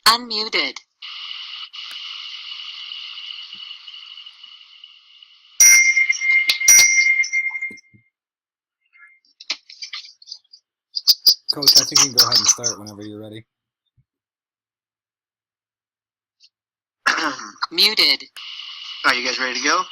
Unmuted. Coach, I think you can go ahead and start whenever you're ready. Muted. Are you guys ready to go?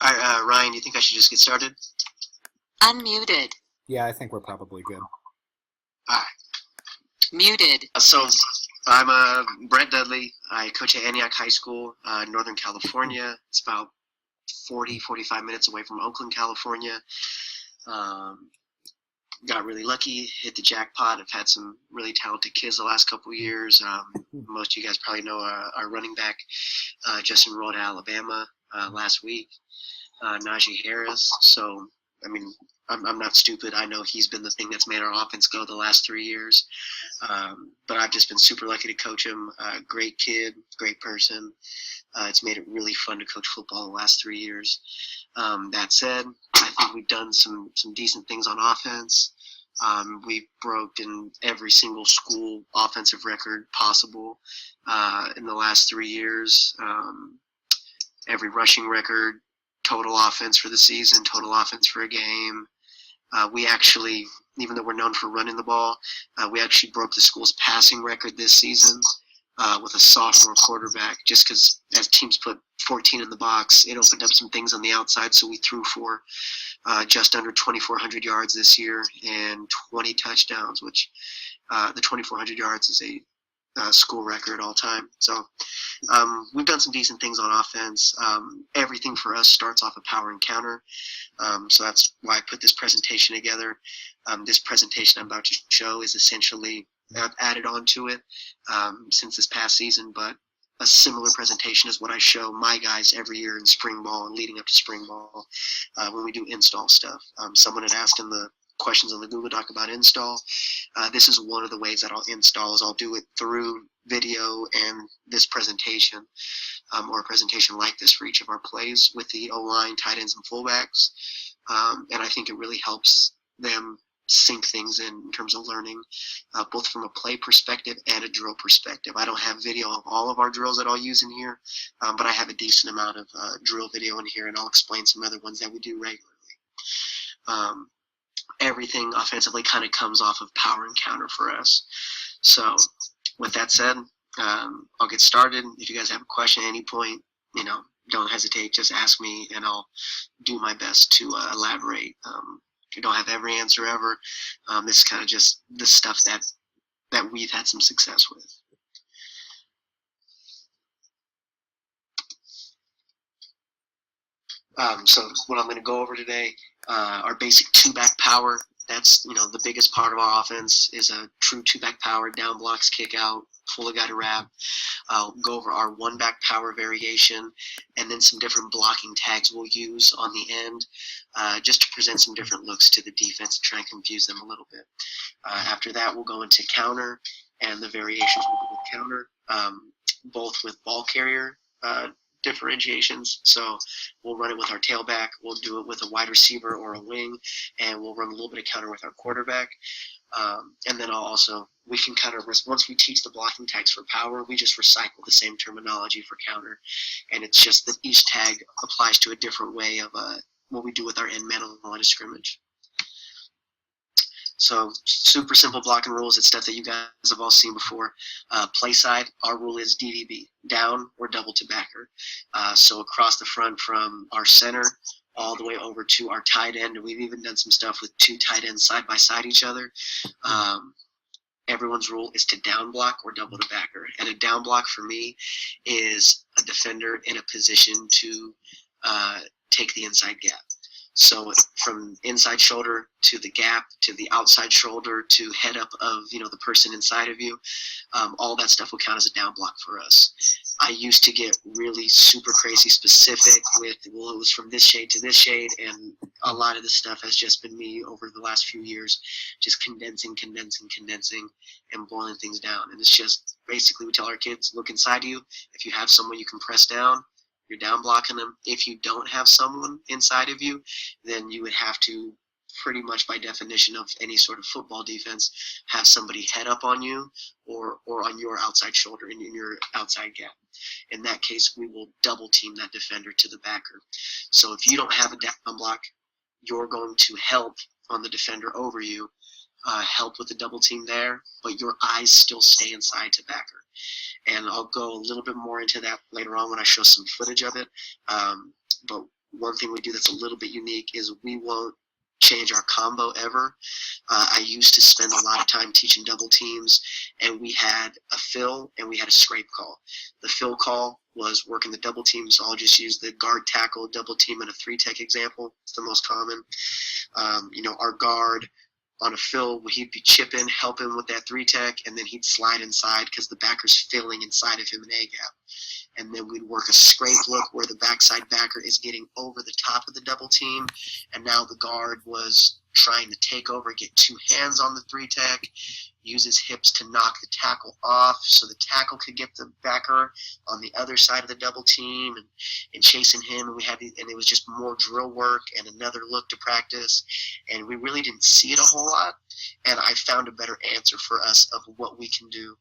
All right, Ryan, you think I should just get started? Unmuted. Yeah, I think we're probably good. All right. Muted. So I'm Brett Dudley. I coach at Antioch High School, Northern California. It's about 45 minutes away from Oakland, California. Got really lucky, hit the jackpot. I've had some really talented kids the last couple of years. Most of you guys probably know our running back just enrolled at Alabama last week, Najee Harris. So, I mean, I'm not stupid. I know he's been the thing that's made our offense go the last 3 years. But I've just been super lucky to coach him. Great kid, great person. It's made it really fun to coach football the last 3 years. That said, I think we've done some decent things on offense. We've broken every single school offensive record possible in the last 3 years. Every rushing record, total offense for the season, total offense for a game. We actually, even though we're known for running the ball, we actually broke the school's passing record this season with a sophomore quarterback, just because as teams put 14 in the box, it opened up some things on the outside, so we threw for just under 2,400 yards this year and 20 touchdowns, which the 2,400 yards is a school record all time. So we've done some decent things on offense. Everything for us starts off a power and counter. So that's why I put this presentation together. This presentation I'm about to show is essentially, I've added on to it since this past season, but a similar presentation is what I show my guys every year in spring ball and leading up to spring ball when we do install stuff. Someone had asked in the questions on the Google Doc about install. This is one of the ways that I'll install is I'll do it through video and this presentation or a presentation like this for each of our plays with the O-line, tight ends, and fullbacks. And I think it really helps them sink things in terms of learning, both from a play perspective and a drill perspective. I don't have video of all of our drills that I'll use in here, but I have a decent amount of drill video in here, and I'll explain some other ones that we do regularly. Everything offensively kind of comes off of power and counter for us. So with that said, I'll get started. If you guys have a question at any point, don't hesitate, just ask me and I'll do my best to elaborate. I don't have every answer ever. This is kind of just the stuff that we've had some success with. So what I'm going to go over today, our basic two-back power. That's, the biggest part of our offense is a true two-back power, down blocks, kick out, full of guy to wrap. I'll go over our one-back power variation and then some different blocking tags we'll use on the end just to present some different looks to the defense and try and confuse them a little bit. After that, we'll go into counter and the variations we'll do with counter, both with ball carrier differentiations. So we'll run it with our tailback, we'll do it with a wide receiver or a wing, and we'll run a little bit of counter with our quarterback. And then we can kind of, once we teach the blocking tags for power, we just recycle the same terminology for counter. And it's just that each tag applies to a different way of what we do with our end man on the line of scrimmage. So super simple blocking rules. It's stuff that you guys have all seen before. Play side, our rule is DDB, down or double to backer. So across the front from our center all the way over to our tight end, and we've even done some stuff with two tight ends side by side each other. Everyone's rule is to down block or double to backer. And a down block for me is a defender in a position to take the inside gap. So from inside shoulder to the gap to the outside shoulder to head up of the person inside of you, all that stuff will count as a down block for us. I used to get really super crazy specific with, well, it was from this shade to this shade, and a lot of this stuff has just been me over the last few years, just condensing, and boiling things down. And it's just basically we tell our kids, look inside you. If you have someone you can press down, you're down blocking them. If you don't have someone inside of you, then you would have to, pretty much by definition of any sort of football defense, have somebody head up on you or on your outside shoulder in your outside gap. In that case, we will double team that defender to the backer. So if you don't have a down block, you're going to help on the defender over you, help with the double team there, but your eyes still stay inside to backer. And I'll go a little bit more into that later on when I show some footage of it. But one thing we do that's a little bit unique is we won't change our combo ever. I used to spend a lot of time teaching double teams, and we had a fill and we had a scrape call. The fill call was working the double team, so I'll just use the guard tackle double team in a 3-tech example. It's the most common. Our guard on a fill, he'd be chipping, helping with that 3-tech, and then he'd slide inside because the backer's filling inside of him an A-gap. And then we'd work a scrape look where the backside backer is getting over the top of the double team, and now the guard was trying to take over, get two hands on the 3-tech, use his hips to knock the tackle off so the tackle could get the backer on the other side of the double team and chasing him. And it was just more drill work and another look to practice. And we really didn't see it a whole lot. And I found a better answer for us of what we can do.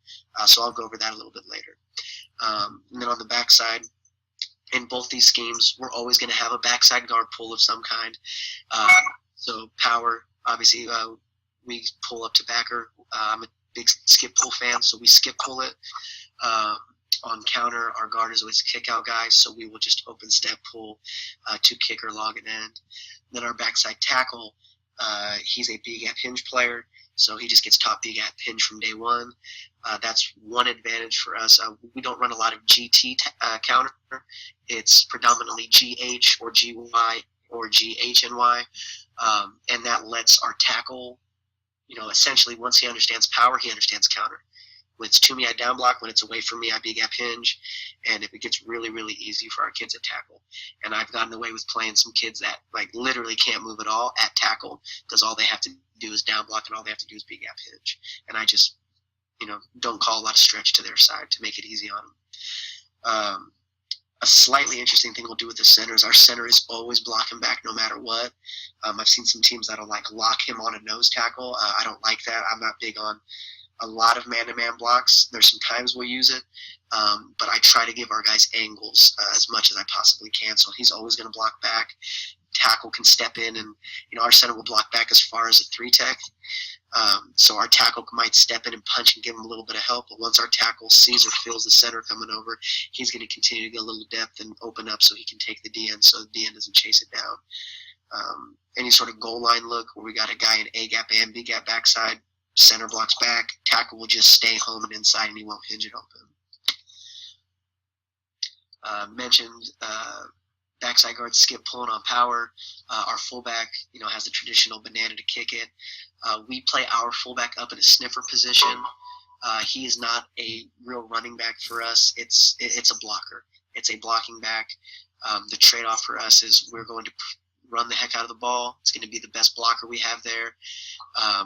So I'll go over that a little bit later. And then on the backside, in both these schemes, we're always going to have a backside guard pull of some kind. So power, obviously, we pull up to backer. I'm a big skip pull fan, so we skip pull it. On counter, our guard is always a kick out guy, so we will just open step pull to kick or log an end. Then our backside tackle, he's a B gap hinge player, so he just gets top B gap hinge from day one. That's one advantage for us. We don't run a lot of GT counter. It's predominantly GH or GY or GHNY, and that lets our tackle, essentially once he understands power, he understands counter. When it's to me, I down block. When it's away from me, I B gap hinge. And if it gets really, really easy for our kids at tackle, and I've gotten away with playing some kids that literally can't move at all at tackle because all they have to do is down block and all they have to do is B gap hinge. And I just, don't call a lot of stretch to their side to make it easy on them. A slightly interesting thing we'll do with the center is our center is always blocking back no matter what. I've seen some teams that'll lock him on a nose tackle. I don't like that. I'm not big on a lot of man-to-man blocks. There's some times we'll use it, but I try to give our guys angles as much as I possibly can. So he's always going to block back. Tackle can step in, and our center will block back as far as a 3-tech. So our tackle might step in and punch and give him a little bit of help. But once our tackle sees or feels the center coming over, he's going to continue to get a little depth and open up so he can take the DN, so the DN doesn't chase it down. Any sort of goal line look where we got a guy in A gap and B gap backside, center blocks back, tackle will just stay home and inside, and he won't hinge it open. Mentioned backside guard skip pulling on power. Our fullback, has the traditional banana to kick it. We play our fullback up in a sniffer position. He is not a real running back for us. It's a blocker. It's a blocking back. The trade-off for us is we're going to run the heck out of the ball. It's going to be the best blocker we have there,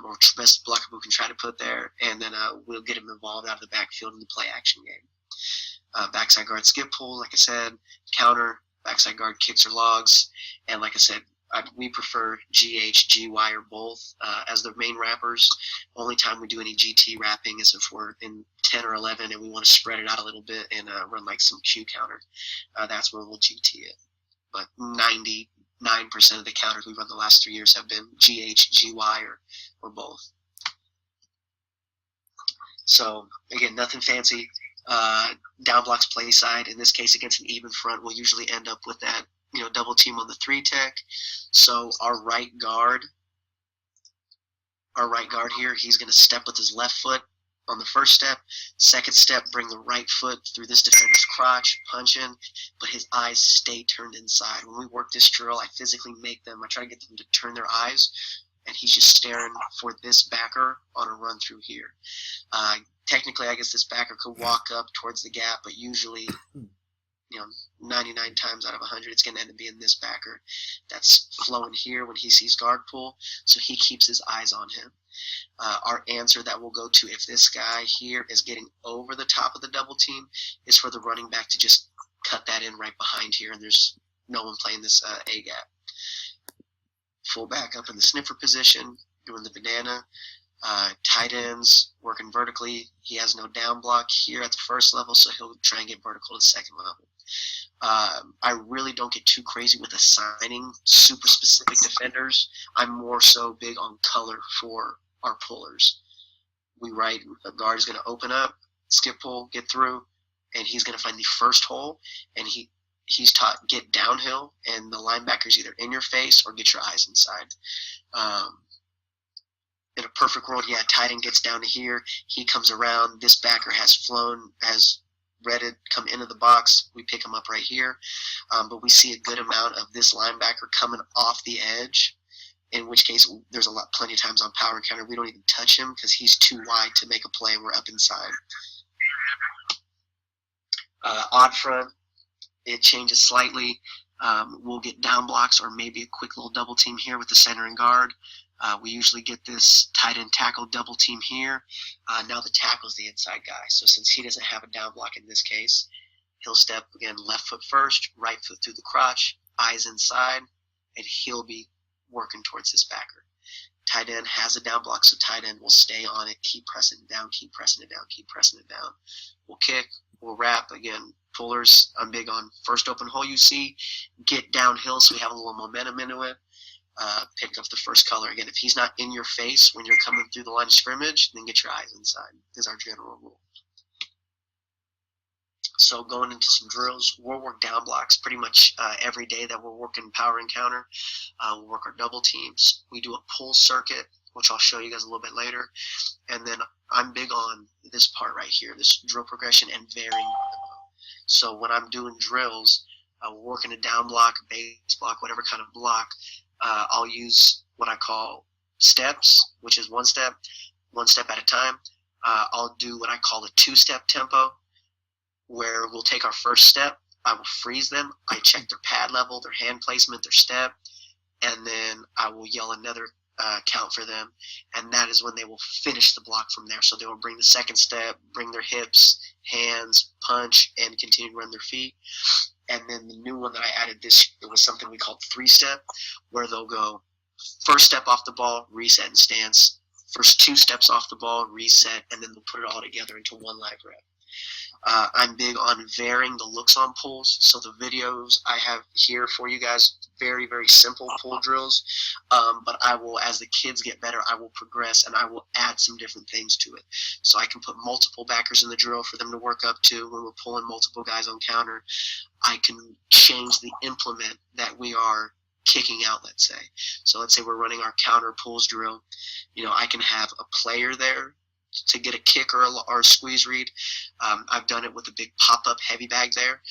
or best blocker we can try to put there, and then we'll get him involved out of the backfield in the play action game. Backside guard skip pull, like I said, counter, backside guard kicks or logs, and like I said, we prefer GH, GY, or both as the main wrappers. Only time we do any GT wrapping is if we're in 10 or 11 and we want to spread it out a little bit and run some Q counter. That's where we'll GT it. But 90 99% of the counters we've run the last 3 years have been GH, GY, or both. So again, nothing fancy. Down blocks play side. In this case, against an even front, we'll usually end up with that, double team on the 3-tech. So our right guard here, he's going to step with his left foot on the first step. Second step, bring the right foot through this defender's crotch, punch in, but his eyes stay turned inside. When we work this drill, I physically I try to get them to turn their eyes, and he's just staring for this backer on a run through here. Technically, I guess this backer could walk up towards the gap, but usually, 99 times out of 100, it's going to end up being this backer that's flowing here when he sees guard pull, so he keeps his eyes on him. Our answer that we'll go to if this guy here is getting over the top of the double team is for the running back to just cut that in right behind here, and there's no one playing this A gap. Full back up in the sniffer position, doing the banana. Tight ends working vertically. He has no down block here at the first level, so he'll try and get vertical to the second level. I really don't get too crazy with assigning super specific defenders. I'm more so big on color for our pullers. We write a guard is going to open up, skip pull, get through, and he's going to find the first hole, and he's taught get downhill, and the linebacker's either in your face or get your eyes inside. In a perfect world, tight end gets down to here. He comes around. This backer has redded, come into the box. We pick him up right here. But we see a good amount of this linebacker coming off the edge, in which case there's plenty of times on power and counter we don't even touch him because he's too wide to make a play and we're up inside. Odd front, it changes slightly. We'll get down blocks or maybe a quick little double team here with the center and guard. We usually get this tight end tackle double team here. Now the tackle's the inside guy. So since he doesn't have a down block in this case, he'll step, again, left foot first, right foot through the crotch, eyes inside, and he'll be working towards this backer. Tight end has a down block, so tight end will stay on it, keep pressing it down, keep pressing it down, keep pressing it down. We'll kick, we'll wrap. Again, pullers, I'm big on first open hole you see, get downhill so we have a little momentum into it. Pick up the first color. Again, if he's not in your face when you're coming through the line of scrimmage, then get your eyes inside is our general rule. So going into some drills, we'll work down blocks pretty much every day that we're working power and counter. We'll work our double teams. We do a pull circuit, which I'll show you guys a little bit later. And then I'm big on this part right here, this drill progression and varying. So when I'm doing drills, we're working a down block, a base block, whatever kind of block, I'll use what I call steps, which is one step at a time. I'll do what I call a 2-step tempo, where we'll take our first step, I will freeze them, I check their pad level, their hand placement, their step, and then I will yell another count for them, and that is when they will finish the block from there. So they will bring the second step, bring their hips, hands, punch, and continue to run their feet. And then the new one that I added it was something we called 3-step, where they'll go first step off the ball, reset and stance, first 2 steps off the ball, reset, and then they'll put it all together into one live rep. I'm big on varying the looks on pulls. So the videos I have here for you guys, very, very simple pull drills. But I will, as the kids get better, I will progress and I will add some different things to it. So I can put multiple backers in the drill for them to work up to when we're pulling multiple guys on counter. I can change the implement that we are kicking out, let's say. So let's say we're running our counter pulls drill. I can have a player there to get a kick or a squeeze read. I've done it with a big pop-up heavy bag there.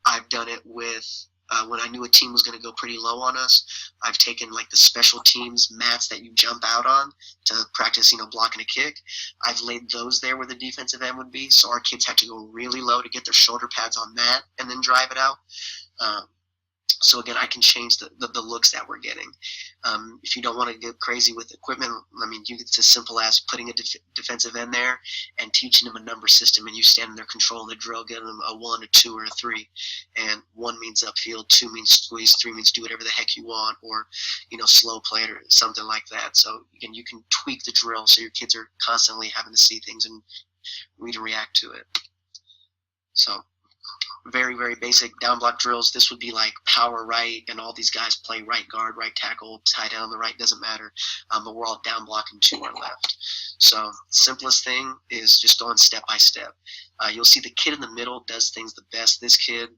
I've done it with when I knew a team was going to go pretty low on us. I've taken like the special teams mats that you jump out on to practice, blocking a kick. I've laid those there where the defensive end would be, so our kids have to go really low to get their shoulder pads on that and then drive it out. So again, I can change the looks that we're getting. If you don't want to get crazy with equipment, it's as simple as putting a defensive end there and teaching them a number system, and you stand in their control in the drill, giving them a 1, a 2, or a 3. And 1 means upfield, 2 means squeeze, 3 means do whatever the heck you want, or slow play it or something like that. So again, you can tweak the drill so your kids are constantly having to see things and read and react to it. So very, very basic down block drills. This would be like power right, and all these guys play right guard, right tackle, tight end on the right, doesn't matter. But we're all down blocking to our left. So simplest thing is just going step by step. You'll see the kid in the middle does things the best. This kid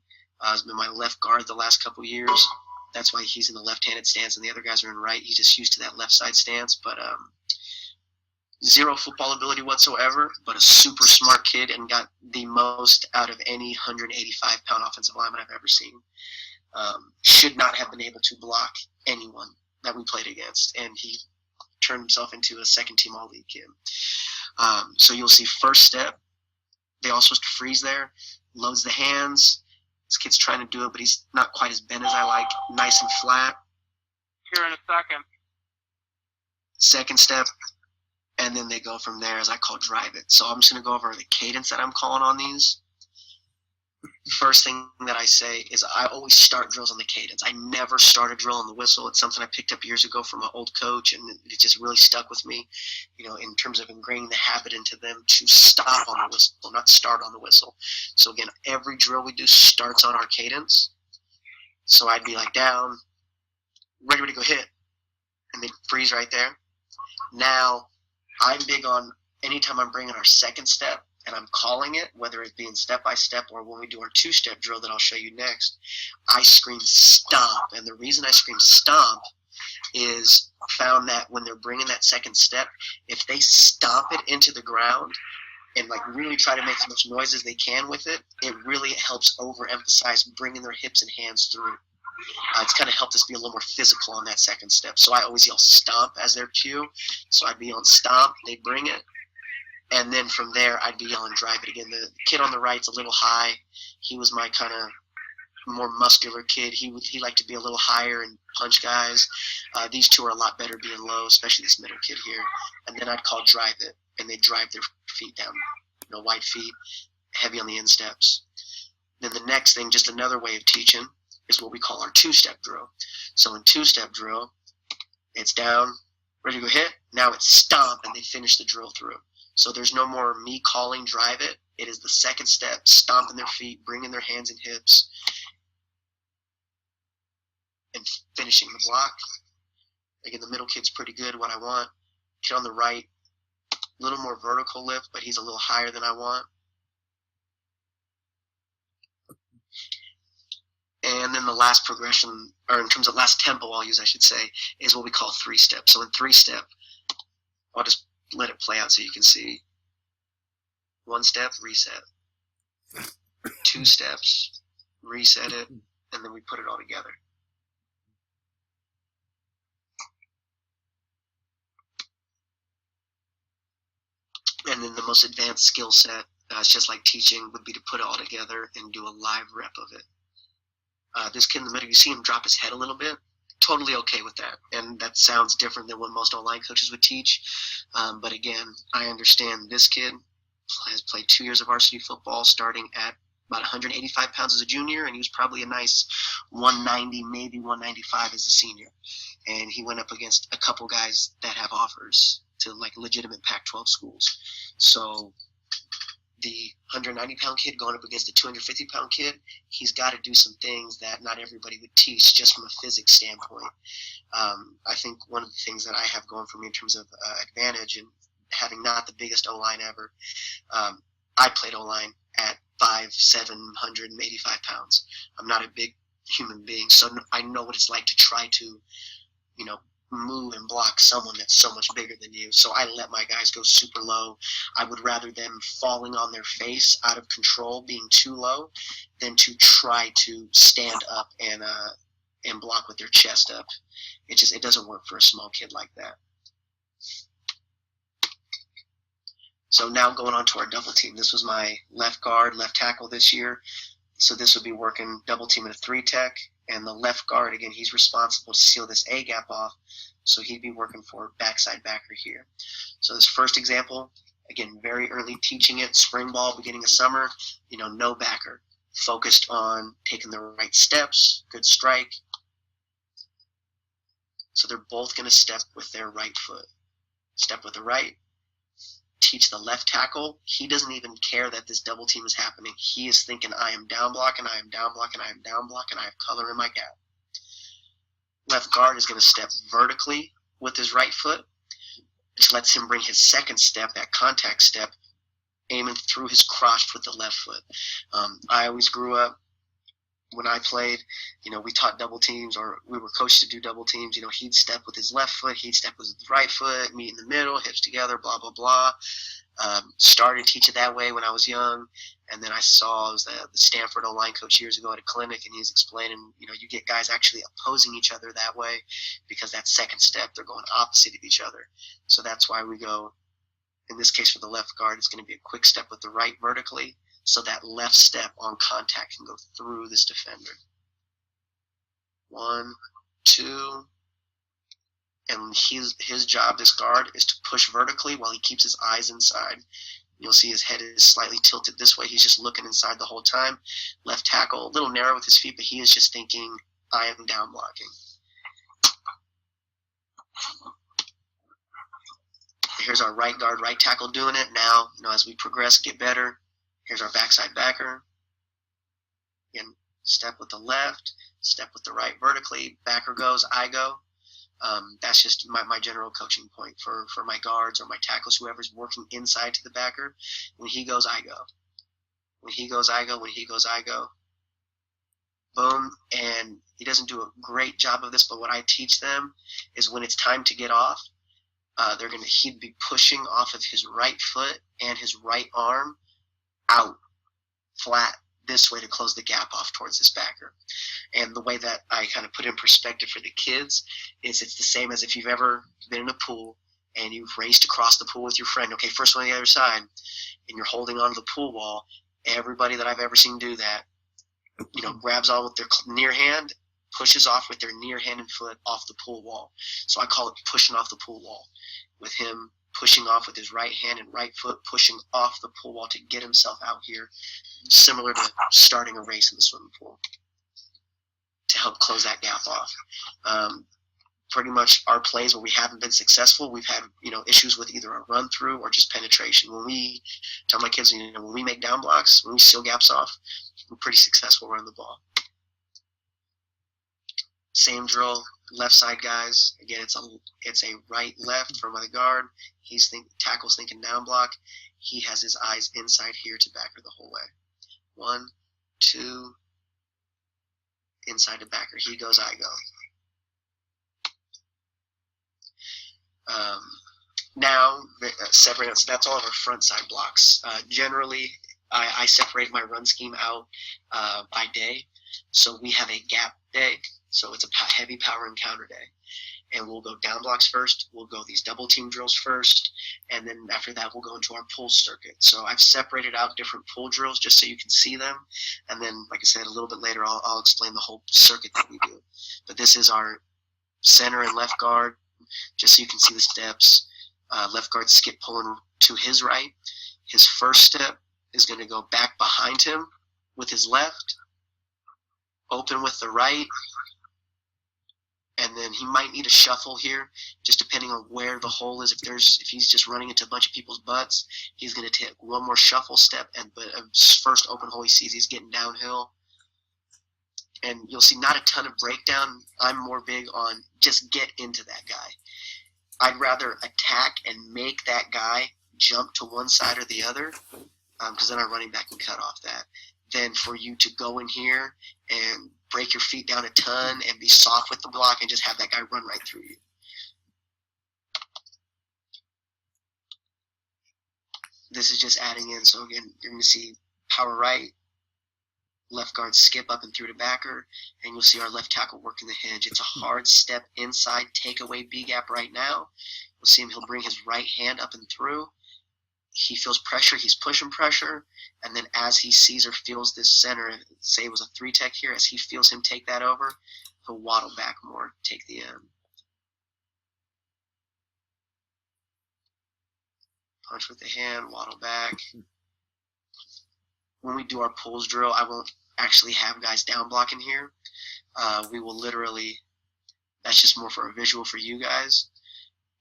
has been my left guard the last couple years. That's why he's in the left-handed stance, and the other guys are in right. He's just used to that left side stance, but zero football ability whatsoever, but a super smart kid and got the most out of any 185-pound offensive lineman I've ever seen. Should not have been able to block anyone that we played against, and he turned himself into a second-team All-League kid. So you'll see first step. They all supposed to freeze there. Loads the hands. This kid's trying to do it, but he's not quite as bent as I like. Nice and flat. Here in a second. Second step. And then they go from there, as I call drive it. So I'm just going to go over the cadence that I'm calling on these. First thing that I say is I always start drills on the cadence. I never start a drill on the whistle. It's something I picked up years ago from an old coach, and it just really stuck with me, in terms of ingraining the habit into them to stop on the whistle, not start on the whistle. So again, every drill we do starts on our cadence. So I'd be like down, ready to go hit, and they'd freeze right there. Now, I'm big on anytime I'm bringing our second step and I'm calling it, whether it be in step-by-step or when we do our two-step drill that I'll show you next, I scream stomp. And the reason I scream stomp is found that when they're bringing that second step, if they stomp it into the ground and really try to make as much noise as they can with it, it really helps overemphasize bringing their hips and hands through. It's kind of helped us be a little more physical on that second step. So I always yell stomp as their cue. So I'd be yelling stomp, they'd bring it. And then from there, I'd be yelling drive it again. The kid on the right's a little high. He was my kind of more muscular kid. He liked to be a little higher and punch guys. These two are a lot better being low, especially this middle kid here. And then I'd call drive it, and they drive their feet down. Wide feet, heavy on the insteps. Then the next thing, just another way of teaching, is what we call our two-step drill. So in two-step drill, it's down, ready to go hit. Now it's stomp, and they finish the drill through. So there's no more me calling drive it. It is the second step, stomping their feet, bringing their hands and hips, and finishing the block. Again, the middle kid's pretty good, what I want. Kid on the right, a little more vertical lift, but he's a little higher than I want. And then the last progression, or in terms of last tempo I'll use, I should say, is what we call three-step. So in three-step, I'll just let it play out so you can see. One step, reset. Two steps, reset it, and then we put it all together. And then the most advanced skill set, it's just like teaching, would be to put it all together and do a live rep of it. This kid in the middle, you see him drop his head a little bit. Totally okay with that. And that sounds different than what most online coaches would teach. But again, I understand this kid has played 2 years of varsity football starting at about 185 pounds as a junior, and he was probably a nice 190, maybe 195 as a senior. And he went up against a couple guys that have offers to legitimate Pac-12 schools. So the 190-pound kid going up against a 250-pound kid, he's got to do some things that not everybody would teach just from a physics standpoint. I think one of the things that I have going for me in terms of advantage and having not the biggest O-line ever, I played O-line at 5'7", 185 pounds. I'm not a big human being, so I know what it's like to try to, move and block someone that's so much bigger than you. So I let my guys go super low. I would rather them falling on their face out of control, being too low, than to try to stand up and block with their chest up. It doesn't work for a small kid like that. So now going on to our double team. This was my left guard, left tackle this year. So this would be working double team in a 3-tech. And the left guard, again, he's responsible to seal this A gap off. So he'd be working for backside backer here. So this first example, again, very early teaching it, spring ball, beginning of summer, no backer. Focused on taking the right steps, good strike. So they're both going to step with their right foot. Step with the right, teach the left tackle, he doesn't even care that this double team is happening. He is thinking, I am down block, and I am down block, and I am down block, and I have color in my gap. Left guard is going to step vertically with his right foot, which lets him bring his second step, that contact step, aiming through his crotch with the left foot. I always grew up, when I played, we taught double teams, or we were coached to do double teams. He'd step with his left foot, he'd step with his right foot, meet in the middle, hips together, blah, blah, blah. Started to teach it that way when I was young, and then I was the Stanford O-line coach years ago at a clinic, and he was explaining, you get guys actually opposing each other that way, because that second step, they're going opposite of each other. So that's why we go, in this case for the left guard, it's going to be a quick step with the right vertically, so that left step on contact can go through this defender. 1, 2, and his job, this guard, is to push vertically while he keeps his eyes inside. You'll see his head is slightly tilted this way. He's just looking inside the whole time. Left tackle, a little narrow with his feet, but he is just thinking, I am down blocking. Here's our right guard, right tackle doing it. Now, as we progress, get better. Here's our backside backer. Again, step with the left, step with the right vertically. Backer goes, I go. That's just my general coaching point for my guards or my tackles, whoever's working inside to the backer. When he goes, I go. When he goes, I go. When he goes, I go. Boom. And he doesn't do a great job of this, but what I teach them is when it's time to get off, he'd be pushing off of his right foot and his right arm out flat this way to close the gap off towards this backer. And the way that I kind of put in perspective for the kids is it's the same as if you've ever been in a pool and you've raced across the pool with your friend. Okay, first one on the other side, and you're holding onto the pool wall. Everybody that I've ever seen do that, grabs on with their near hand, pushes off with their near hand and foot off the pool wall. So I call it pushing off the pool wall, with him pushing off with his right hand and right foot, pushing off the pool wall to get himself out here, similar to starting a race in the swimming pool, to help close that gap off. Pretty much our plays where we haven't been successful, we've had issues with either a run through or just penetration. When we tell my kids, when we make down blocks, when we seal gaps off, we're pretty successful running the ball. Same drill, left side guys. Again, it's a right left for my guard. Tackle's thinking down block. He has his eyes inside here to backer the whole way. 1, 2, inside to backer. He goes, I go. Now, separate. So that's all of our front side blocks. Generally, I separate my run scheme out by day. So we have a gap day. So it's a heavy power and counter day. And we'll go down blocks first. We'll go these double team drills first. And then after that, we'll go into our pull circuit. So I've separated out different pull drills just so you can see them. And then, like I said, a little bit later, I'll explain the whole circuit that we do. But this is our center and left guard, just so you can see the steps. Left guard skip pulling to his right. His first step is going to go back behind him with his left, open with the right, and then he might need a shuffle here, just depending on where the hole is. If he's just running into a bunch of people's butts, he's going to take one more shuffle step, but first open hole he sees, he's getting downhill. And you'll see not a ton of breakdown. I'm more big on just get into that guy. I'd rather attack and make that guy jump to one side or the other, because then our running back can cut off that, than for you to go in here and break your feet down a ton and be soft with the block and just have that guy run right through you. This is just adding in. So again, you're going to see power right, left guard skip up and through to backer, and you'll see our left tackle working the hinge. It's a hard step inside, take away B gap right now. You'll see him, he'll bring his right hand up and through. He feels pressure, he's pushing pressure, and then as he sees or feels this center, say it was a 3-tech here, as he feels him take that over, he'll waddle back more, take the end. Punch with the hand, waddle back. When we do our pulls drill, I won't actually have guys down blocking here. We will literally, that's just more for a visual for you guys.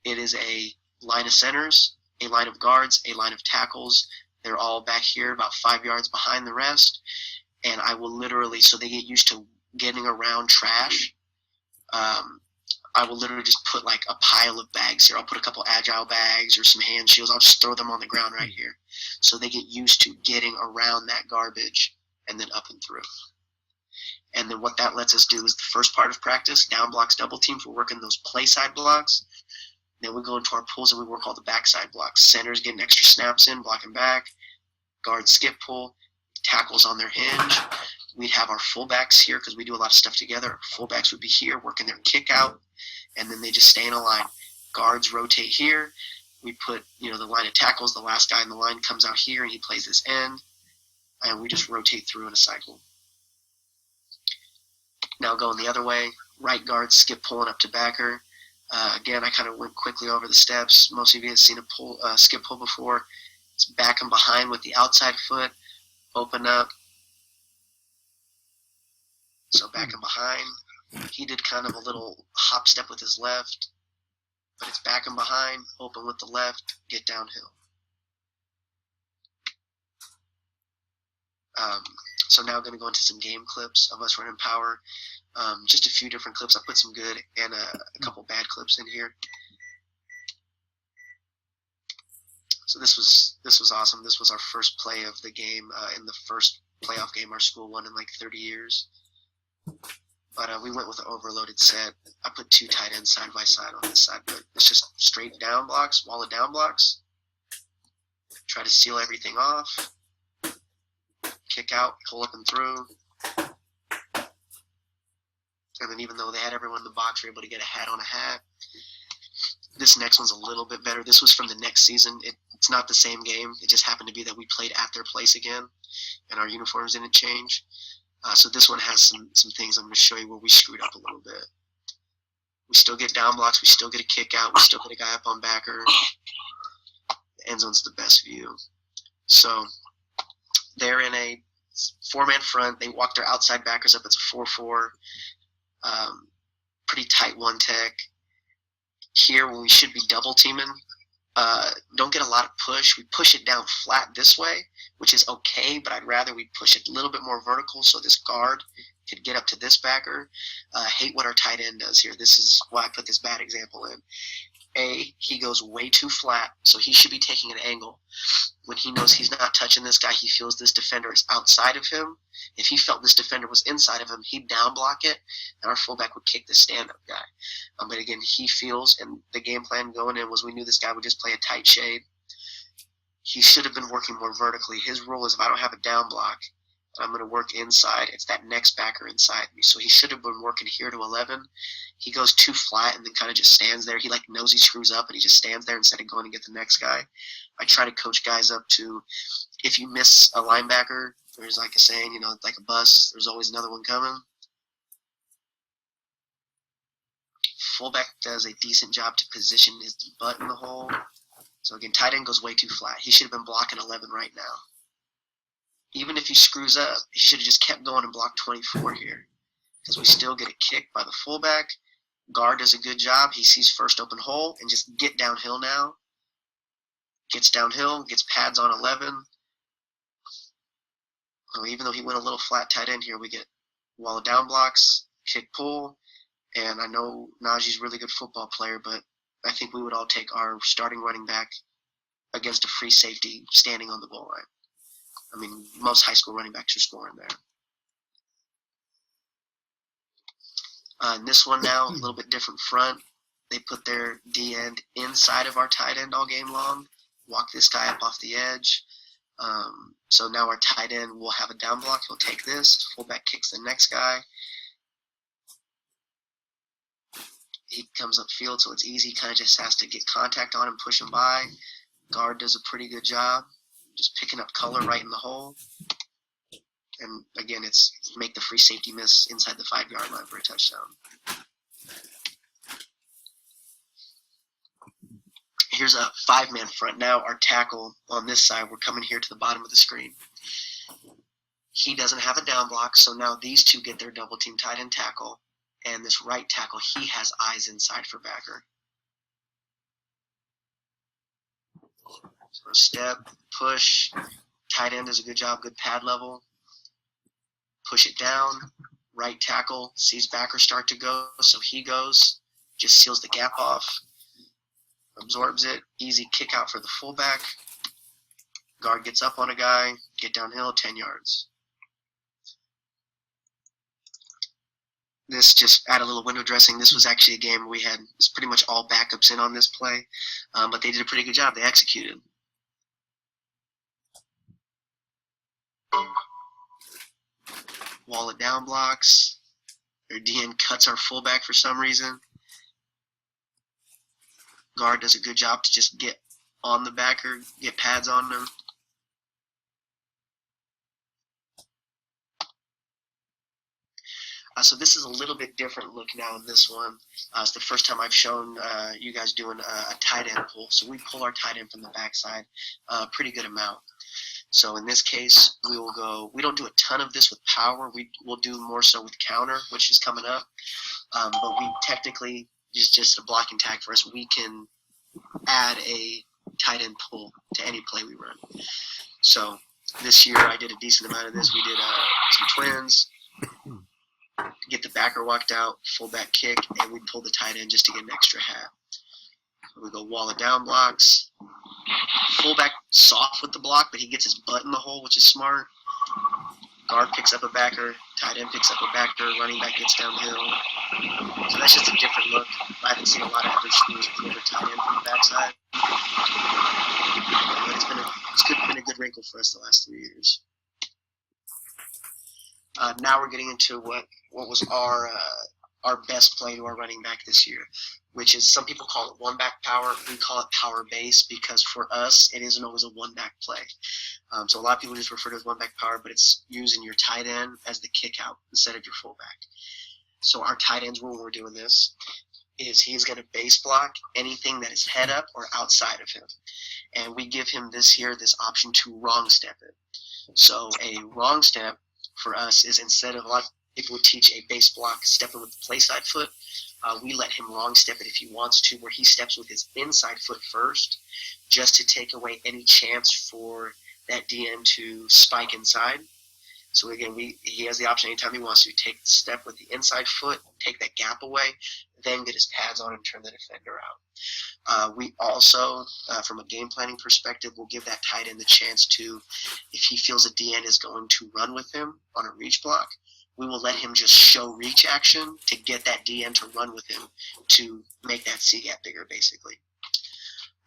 It is a line of centers, a line of guards, a line of tackles. They're all back here about 5 yards behind the rest. And I will literally, so they get used to getting around trash, I will literally just put like a pile of bags here. I'll put a couple agile bags or some hand shields. I'll just throw them on the ground right here. So they get used to getting around that garbage and then up and through. And then what that lets us do is the first part of practice, down blocks, double teams, we're working those play side blocks. Then we go into our pulls and we work all the backside blocks. Centers getting extra snaps in, blocking back. Guards skip pull. Tackles on their hinge. We'd have our fullbacks here because we do a lot of stuff together. Fullbacks would be here working their kick out, and then they just stay in a line. Guards rotate here. We put, the line of tackles. The last guy in the line comes out here and he plays this end, and we just rotate through in a cycle. Now going the other way, right guard skip pulling up to backer. Again, I kind of went quickly over the steps. Most of you have seen a skip pull before. It's back and behind with the outside foot. Open up. So back and behind. He did kind of a little hop step with his left, but it's back and behind, open with the left, get downhill. So now I'm going to go into some game clips of us running power. Just a few different clips. I put some good and a couple bad clips in here. So this was awesome. This was our first play of the game in the first playoff game our school won in like 30 years. But we went with an overloaded set. I put 2 tight ends side by side on this side, but it's just straight down blocks, wall of down blocks. Try to seal everything off. Kick out, pull up and through. And then even though they had everyone in the box, we were able to get a hat on a hat. This next one's a little bit better. This was from the next season. It's not the same game. It just happened to be that we played at their place again, and our uniforms didn't change. So this one has some things I'm going to show you where we screwed up a little bit. We still get down blocks. We still get a kick out. We still get a guy up on backer. The end zone's the best view. So they're in a 4-man front. They walk their outside backers up. It's a 4-4. Pretty tight one tech. Here, when we should be double teaming, don't get a lot of push. We push it down flat this way, which is okay, but I'd rather we push it a little bit more vertical so this guard could get up to this backer. Hate what our tight end does here. This is why I put this bad example in. He goes way too flat, so he should be taking an angle. When he knows he's not touching this guy, he feels this defender is outside of him. If he felt this defender was inside of him, he'd down block it, and our fullback would kick the stand-up guy. But again, he feels, and the game plan going in was we knew this guy would just play a tight shade. He should have been working more vertically. His rule is if I don't have a down block, I'm going to work inside. It's that next backer inside me. So he should have been working here to 11. He goes too flat and then kind of just stands there. He knows he screws up and he just stands there instead of going to get the next guy. I try to coach guys up to, if you miss a linebacker, there's like a saying, like a bus, there's always another one coming. Fullback does a decent job to position his butt in the hole. So again, tight end goes way too flat. He should have been blocking 11 right now. Even if he screws up, he should have just kept going and blocked 24 here. Because we still get a kick by the fullback. Guard does a good job. He sees first open hole and just get downhill now. Gets downhill, gets pads on 11. Even though he went a little flat tight end here, we get wall of down blocks, kick pull. And I know Najee's a really good football player, but I think we would all take our starting running back against a free safety standing on the goal line. I mean, most high school running backs are scoring there. And this one now, a little bit different front. They put their D end inside of our tight end all game long. Walk this guy up off the edge. So now our tight end will have a down block. He'll take this. Fullback kicks the next guy. He comes upfield, so it's easy. Kind of just has to get contact on him, push him by. Guard does a pretty good job. Just picking up color right in the hole. And again, it's make the free safety miss inside the 5-yard line for a touchdown. Here's a 5-man front. Now our tackle on this side, we're coming here to the bottom of the screen. He doesn't have a down block, so now these two get their double team tight end tackle. And this right tackle, he has eyes inside for backer. So step, push. Tight end does a good job, good pad level. Push it down. Right tackle sees backer start to go, so he goes, just seals the gap off, absorbs it, easy kick out for the fullback. Guard gets up on a guy, get downhill, 10 yards. This just add a little window dressing. This was actually a game we had pretty much all backups in on this play, but they did a pretty good job. They executed. Wall it down blocks. Their DN cuts our fullback for some reason. Guard does a good job to just get on the backer, get pads on them. So this is a little bit different look now in this one. It's the first time I've shown you guys doing a tight end pull. So we pull our tight end from the backside a pretty good amount. So in this case, we will go, we don't do a ton of this with power. We'll do more so with counter, which is coming up. But we technically, just a blocking tag for us, we can add a tight end pull to any play we run. So this year I did a decent amount of this. We did some twins, get the backer walked out, fullback kick, and we pull the tight end just to get an extra hat. We go wall it down blocks. Fullback soft with the block, but he gets his butt in the hole, which is smart. Guard picks up a backer, tight end picks up a backer, running back gets downhill. So that's just a different look. I haven't seen a lot of other schools pull their tight end from the backside. But it's been a good wrinkle for us the last 3 years. Now we're getting into what was our best play to our running back this year, which is, some people call it one back power. We call it power base because for us it isn't always a one back play. So a lot of people just refer to it as one back power, but it's using your tight end as the kick out instead of your fullback. So our tight end's rule when we're doing this is he's going to base block anything that is head up or outside of him. And we give him this option to wrong step it. So a wrong step for us is, instead of, a lot of people would teach a base block stepping with the play side foot, we let him wrong step it if he wants to, where he steps with his inside foot first, just to take away any chance for that DN to spike inside. So again, he has the option anytime he wants to take the step with the inside foot, take that gap away, then get his pads on and turn the defender out. We also, from a game planning perspective, will give that tight end the chance to, if he feels a DN is going to run with him on a reach block, we will let him just show reach action to get that DN to run with him to make that C gap bigger, basically.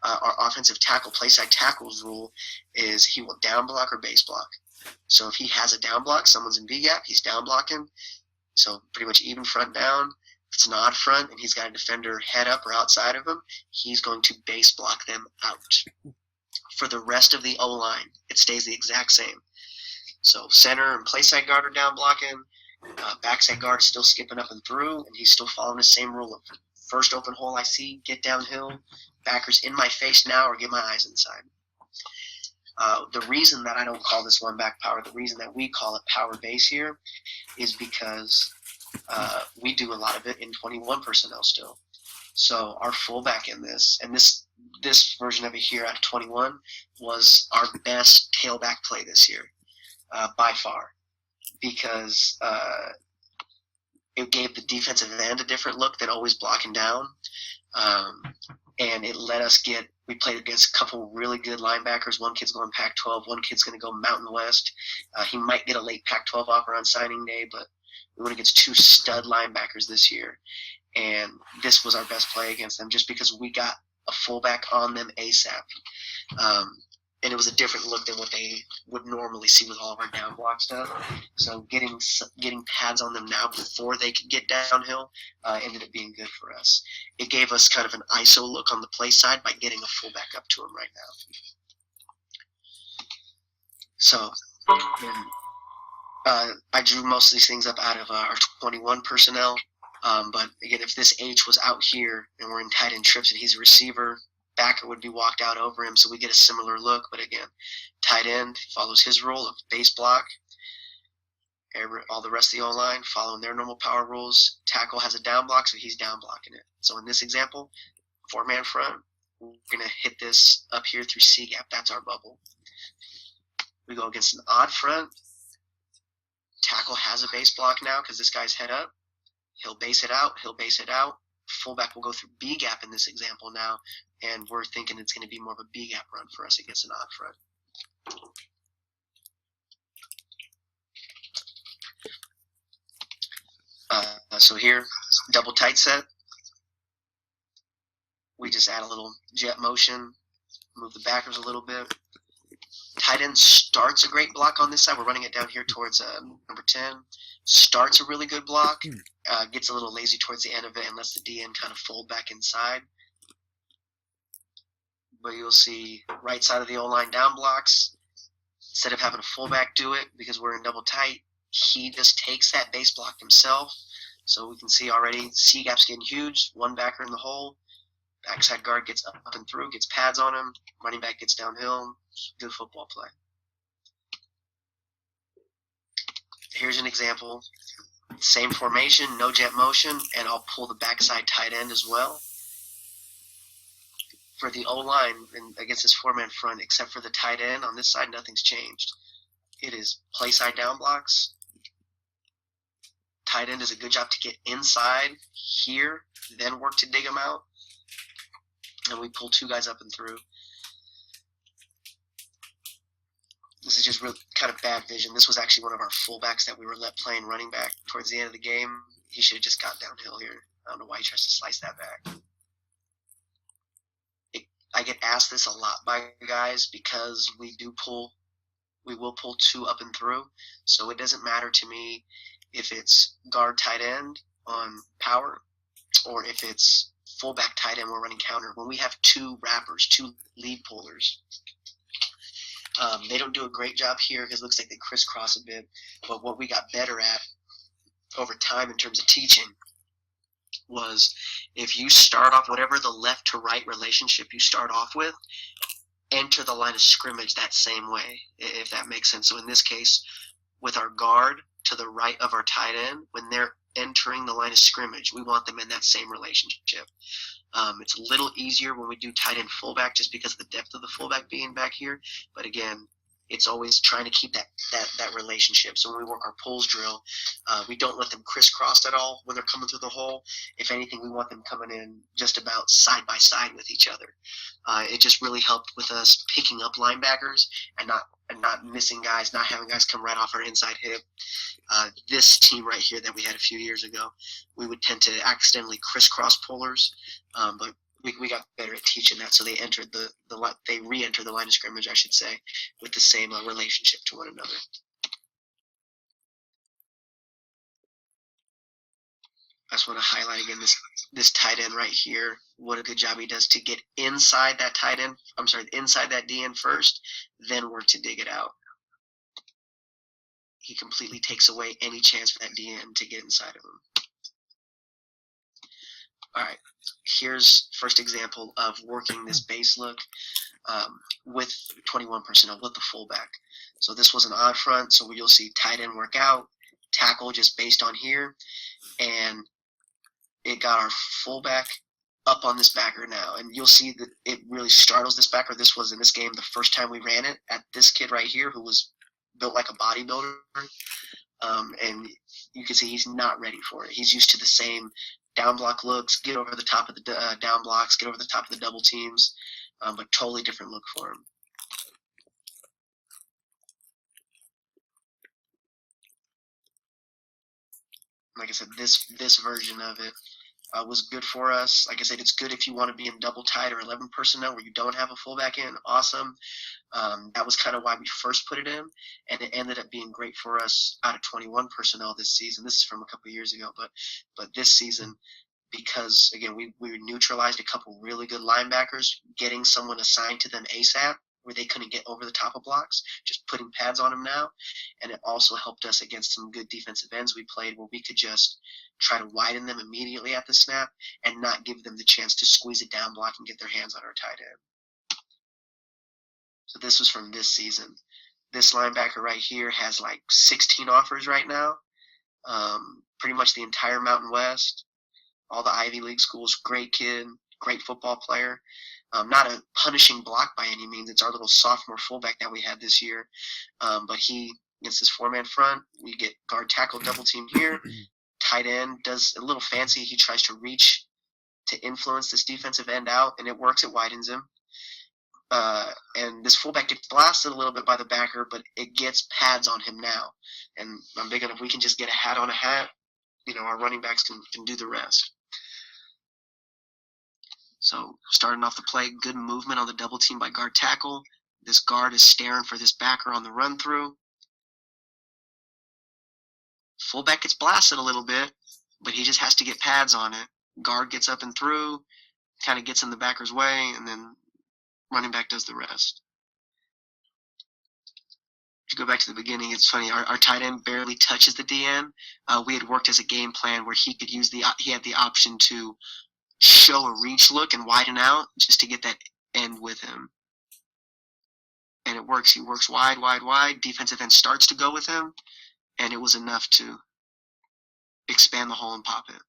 Our offensive tackle, play side tackles rule is he will down block or base block. So if he has a down block, someone's in B gap, he's down blocking. So pretty much even front down. If it's an odd front and he's got a defender head up or outside of him, he's going to base block them out. For the rest of the O-line, it stays the exact same. So center and play side guard are down blocking. Backside guard is still skipping up and through, and he's still following the same rule of first open hole I see, get downhill, backers in my face now or get my eyes inside. The reason that I don't call this one back power, the reason that we call it power base here, is because we do a lot of it in 21 personnel still. So our fullback in this, and this version of it here out of 21 was our best tailback play this year, by far, because it gave the defensive end a different look than always blocking down, and it let us get. We played against a couple really good linebackers. One kid's going Pac-12. One kid's going to go Mountain West. He might get a late Pac-12 offer on signing day, but we went against two stud linebackers this year. And this was our best play against them just because we got a fullback on them ASAP. And it was a different look than what they would normally see with all of our down block stuff. So getting pads on them now before they could get downhill ended up being good for us. It gave us kind of an ISO look on the play side by getting a fullback up to him right now. So I drew most of these things up out of our 21 personnel. But again, if this H was out here and we're in tight end trips and he's a receiver, backer would be walked out over him, so we get a similar look. But again, tight end follows his rule of base block. All the rest of the O-line following their normal power rules. Tackle has a down block, so he's down blocking it. So in this example, 4-man front, we're going to hit this up here through C gap. That's our bubble. We go against an odd front. Tackle has a base block now because this guy's head up. He'll base it out. He'll base it out. Fullback will go through B gap in this example now, and we're thinking it's going to be more of a B gap run for us against an odd front. So here, double tight set. We just add a little jet motion, move the backers a little bit. Tight end starts a great block on this side. We're running it down here towards number 10. Starts a really good block, gets a little lazy towards the end of it and lets the DN kind of fold back inside. But you'll see right side of the O-line down blocks. Instead of having a fullback do it because we're in double tight, he just takes that base block himself. So we can see already C gap's getting huge. One backer in the hole. Backside guard gets up and through, gets pads on him. Running back gets downhill. Good football play. Here's an example. Same formation, no jet motion, and I'll pull the backside tight end as well. For the O-line and against this four-man front, except for the tight end, on this side, nothing's changed. It is play side down blocks. Tight end does a good job to get inside here, then work to dig them out. And we pull two guys up and through. This is just real kind of bad vision. This was actually one of our fullbacks that we were let playing running back towards the end of the game. He should have just got downhill here. I don't know why he tries to slice that back. I get asked this a lot by guys because we will pull two up and through. So it doesn't matter to me if it's guard tight end on power or if it's fullback tight end we're running counter. When we have two wrappers, two lead pullers, they don't do a great job here because it looks like they crisscross a bit. But what we got better at over time in terms of teaching was if you start off whatever the left to right relationship you start off with, enter the line of scrimmage that same way, if that makes sense. So in this case, with our guard to the right of our tight end, when they're entering the line of scrimmage, we want them in that same relationship. It's a little easier when we do tight end fullback just because of the depth of the fullback being back here. But again, it's always trying to keep that relationship. So when we work our pulls drill, we don't let them crisscross at all when they're coming through the hole. If anything, we want them coming in just about side by side with each other. It just really helped with us picking up linebackers and not missing guys, not having guys come right off our inside hip. This team right here that we had a few years ago, we would tend to accidentally crisscross pullers, but we got better at teaching that, so they entered they re-entered the line of scrimmage, I should say, with the same relationship to one another. I just want to highlight again this tight end right here. What a good job he does to get inside that tight end. I'm sorry, inside that DN first, then work to dig it out. He completely takes away any chance for that DN to get inside of him. All right, here's first example of working this base look with 21 personnel with the fullback. So this was an odd front, so you'll see tight end work out, tackle just based on here, and it got our fullback up on this backer now. And you'll see that it really startles this backer. This was in this game the first time we ran it at this kid right here who was built like a bodybuilder. And you can see he's not ready for it. He's used to the same down block looks, get over the top of the down blocks, get over the top of the double teams, but totally different look for him. Like I said, this version of it was good for us. Like I said, it's good if you want to be in double tight or 11 personnel where you don't have a fullback in. Awesome. That was kind of why we first put it in, and it ended up being great for us out of 21 personnel this season. This is from a couple of years ago, but this season, because again we neutralized a couple really good linebackers, getting someone assigned to them ASAP where they couldn't get over the top of blocks, just putting pads on them now. And it also helped us against some good defensive ends we played where we could just try to widen them immediately at the snap and not give them the chance to squeeze it down block and get their hands on our tight end. So this was from this season. This linebacker right here has like 16 offers right now. Pretty much the entire Mountain West, all the Ivy League schools. Great kid, great football player. Not a punishing block by any means. It's our little sophomore fullback that we had this year. But he, against his four-man front, we get guard tackle double team here. Tight end does a little fancy. He tries to reach to influence this defensive end out, and it works. It widens him. And this fullback gets blasted a little bit by the backer, but it gets pads on him now. And I'm big on if we can just get a hat on a hat, our running backs can do the rest. So starting off the play, good movement on the double team by guard tackle. This guard is staring for this backer on the run through. Fullback gets blasted a little bit, but he just has to get pads on it. Guard gets up and through, kind of gets in the backer's way, and then running back does the rest. If you go back to the beginning, it's funny. Our tight end barely touches the DN. We had worked as a game plan where he could he had the option to show a reach look and widen out just to get that end with him. And it works. He works wide, wide, wide. Defensive end starts to go with him, and it was enough to expand the hole and pop it.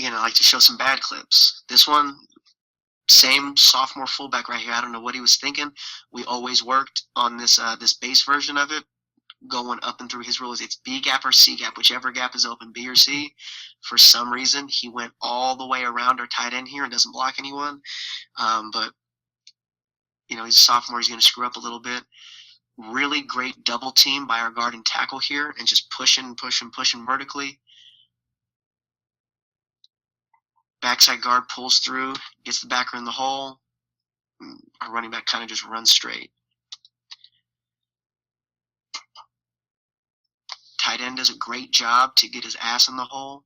I like to show some bad clips. This one, same sophomore fullback right here. I don't know what he was thinking. We always worked on this base version of it, going up and through his rules. It's B gap or C gap, whichever gap is open, B or C. For some reason, he went all the way around our tight end here and doesn't block anyone. But he's a sophomore. He's going to screw up a little bit. Really great double team by our guard and tackle here, and just pushing vertically. Backside guard pulls through, gets the backer in the hole. Our running back kind of just runs straight. Tight end does a great job to get his ass in the hole.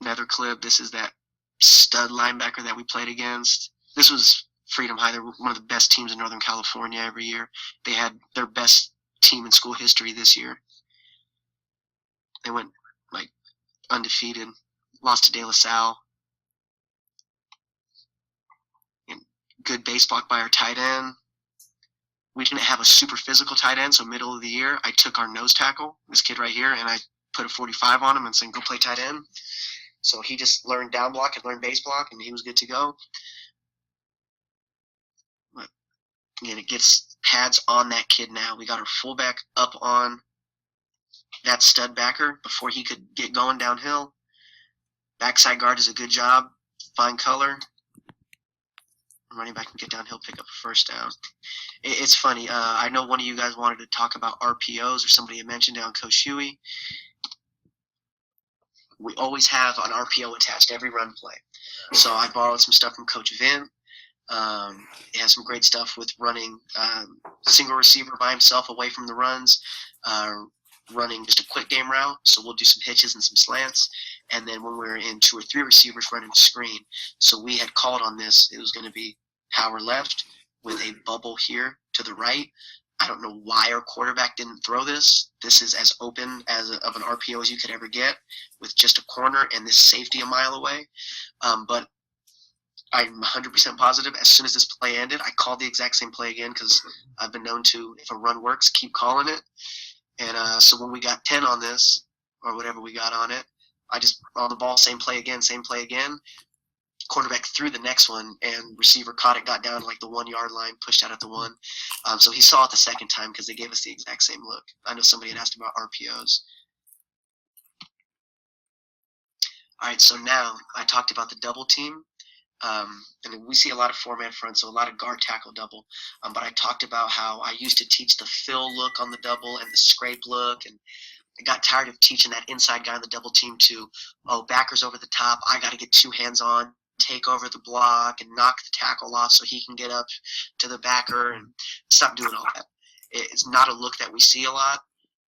Another clip. This is that stud linebacker that we played against. This was Freedom High. They're one of the best teams in Northern California every year. They had their best team in school history this year. They went undefeated, lost to De La Salle. And good base block by our tight end. We didn't have a super physical tight end, so middle of the year, I took our nose tackle, this kid right here, and I put a 45 on him and said, go play tight end. So he just learned down block and learned base block, and he was good to go. But again, it gets pads on that kid now. We got our fullback up on that stud backer before he could get going downhill. Backside guard does a good job. Fine color. Running back can get downhill, pick up a first down. It's funny. I know one of you guys wanted to talk about RPOs, or somebody had mentioned it on Coach Huey. We always have an RPO attached to every run play. So I borrowed some stuff from Coach Vin. He has some great stuff with running single receiver by himself away from the runs, running just a quick game route. So we'll do some hitches and some slants. And then when we're in 2 or 3 receivers, running a screen. So we had called on this. It was going to be power left with a bubble here to the right. I don't know why our quarterback didn't throw this. This is as open of an RPO as you could ever get, with just a corner and this safety a mile away. But I'm 100% positive as soon as this play ended, I called the exact same play again, because I've been known to, if a run works, keep calling it. And so when we got 10 on this, or whatever we got on it, I just, on the ball, same play again. Quarterback threw the next one, and receiver caught it, got down the 1 yard line, pushed out at the 1. So he saw it the second time because they gave us the exact same look. I know somebody had asked about RPOs. All right, so now I talked about the double team. And we see a lot of four-man front, so a lot of guard tackle double. But I talked about how I used to teach the fill look on the double and the scrape look, and I got tired of teaching that inside guy on the double team to, backer's over the top, I got to get 2 hands on, take over the block, and knock the tackle off so he can get up to the backer, and stop doing all that. It's not a look that we see a lot,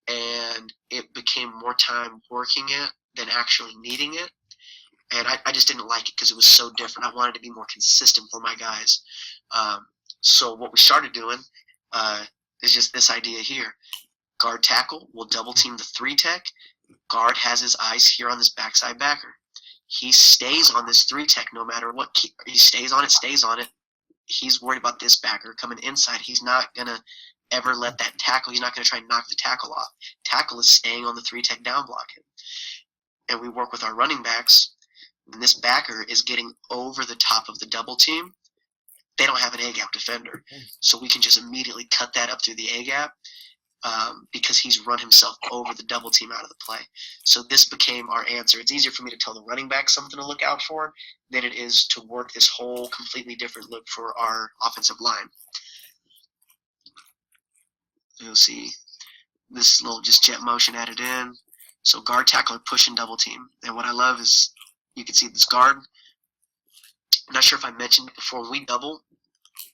and it became more time working it than actually needing it. And I just didn't like it because it was so different. I wanted to be more consistent for my guys. So what we started doing is just this idea here. Guard tackle will double team the 3 tech. Guard has his eyes here on this backside backer. He stays on this 3-tech no matter what. He stays on it. He's worried about this backer coming inside. He's not going to ever let that tackle. He's not going to try and knock the tackle off. Tackle is staying on the 3-tech down blocking. And we work with our running backs. And this backer is getting over the top of the double team. They don't have an A-gap defender. So we can just immediately cut that up through the A-gap because he's run himself over the double team out of the play. So this became our answer. It's easier for me to tell the running back something to look out for than it is to work this whole completely different look for our offensive line. You'll see this little just jet motion added in. So guard, tackle, push, and double team. And what I love is you can see this guard. I'm not sure if I mentioned it before. When we double,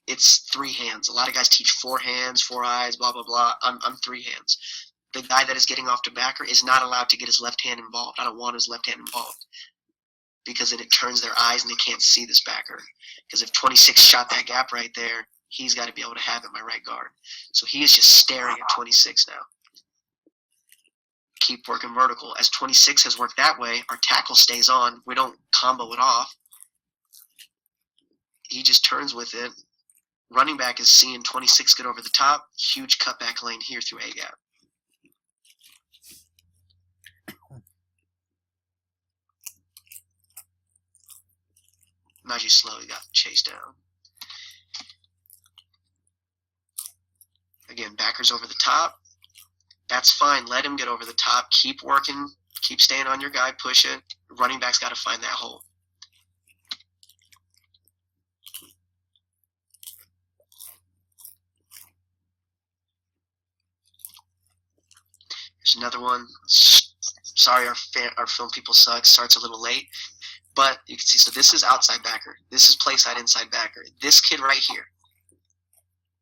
it's 3 hands. A lot of guys teach 4 hands, 4 eyes, blah, blah, blah. I'm 3 hands. The guy that is getting off to backer is not allowed to get his left hand involved. I don't want his left hand involved because then it turns their eyes and they can't see this backer. Because if 26 shot that gap right there, he's got to be able to have it, my right guard. So he is just staring at 26 now. Keep working vertical. As 26 has worked that way, our tackle stays on. We don't combo it off. He just turns with it. Running back is seeing 26 get over the top. Huge cutback lane here through A-gap. Najee slowly got chased down. Again, backers over the top. That's fine. Let him get over the top. Keep working. Keep staying on your guy. Push it. Running back's got to find that hole. There's another one. Sorry, our film people suck. Starts a little late. But you can see, so this is outside backer. This is play side inside backer. This kid right here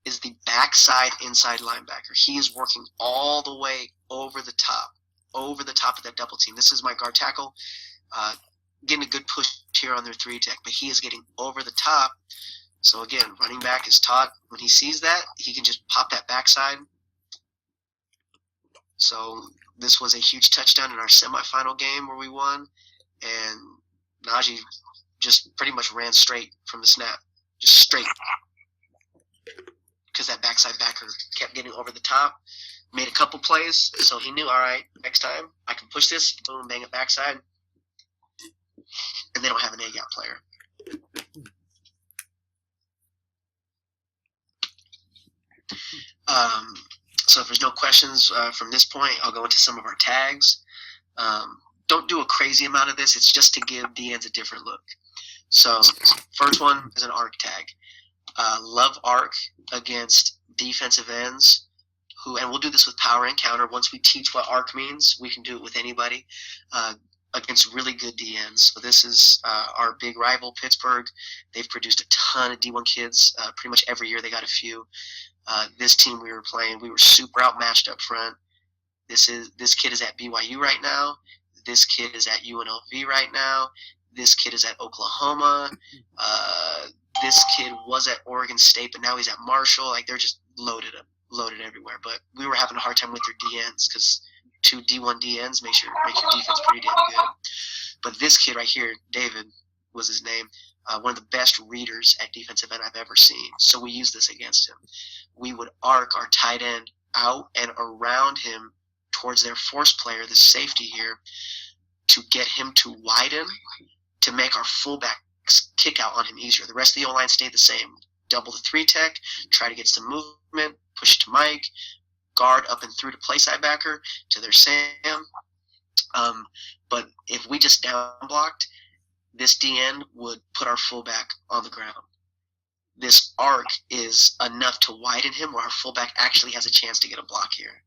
is the backside inside linebacker. He is working all the way over the top of that double team. This is my guard tackle, getting a good push here on their 3-tech, but he is getting over the top. So again, running back is taught when he sees that, he can just pop that backside. So this was a huge touchdown in our semifinal game where we won, and Najee just pretty much ran straight from the snap, just straight. Because that backside backer kept getting over the top, made a couple plays, so he knew, all right, next time I can push this, boom, bang it backside, and they don't have an A-gap player. So if there's no questions from this point, I'll go into some of our tags. Don't do a crazy amount of this. It's just to give DNs a different look. So first one is an arc tag. Love arc against defensive ends and we'll do this with power and counter. Once we teach what arc means, we can do it with anybody against really good DNs. So this is our big rival, Pittsburgh. They've produced a ton of D1 kids. Pretty much every year they got a few. This team we were playing, we were super outmatched up front. This kid is at BYU right now. This kid is at UNLV right now. This kid is at Oklahoma. This kid was at Oregon State, but now he's at Marshall. Like, they're just loaded everywhere. But we were having a hard time with their DNs because 2 D1 DNs make your defense pretty damn good. But this kid right here, David was his name, one of the best readers at defensive end I've ever seen. So we used this against him. We would arc our tight end out and around him towards their force player, the safety here, to get him to widen to make our fullbacks kick out on him easier. The rest of the O-line stayed the same. Double the 3-tech, try to get some movement, push to Mike, guard up and through to play side backer to their Sam. But if we just down blocked, this DN would put our fullback on the ground. This arc is enough to widen him where our fullback actually has a chance to get a block here.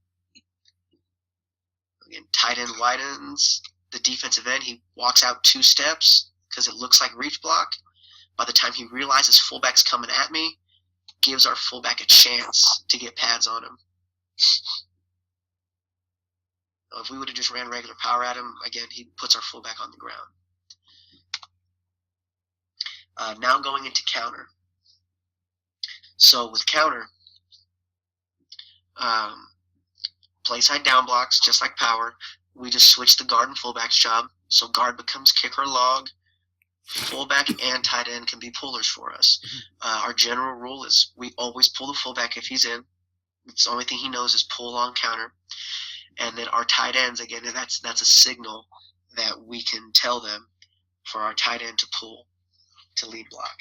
Again, tight end widens. The defensive end, he walks out 2 steps because it looks like reach block. By the time he realizes fullback's coming at me, gives our fullback a chance to get pads on him. If we would have just ran regular power at him, again, he puts our fullback on the ground. Now going into counter. So with counter, play side down blocks, just like power. We just switch the guard and fullback's job. So guard becomes kicker log. Fullback and tight end can be pullers for us. Our general rule is we always pull the fullback if he's in. It's the only thing he knows is pull on counter. And then our tight ends, again, that's a signal that we can tell them for our tight end to pull, to lead block.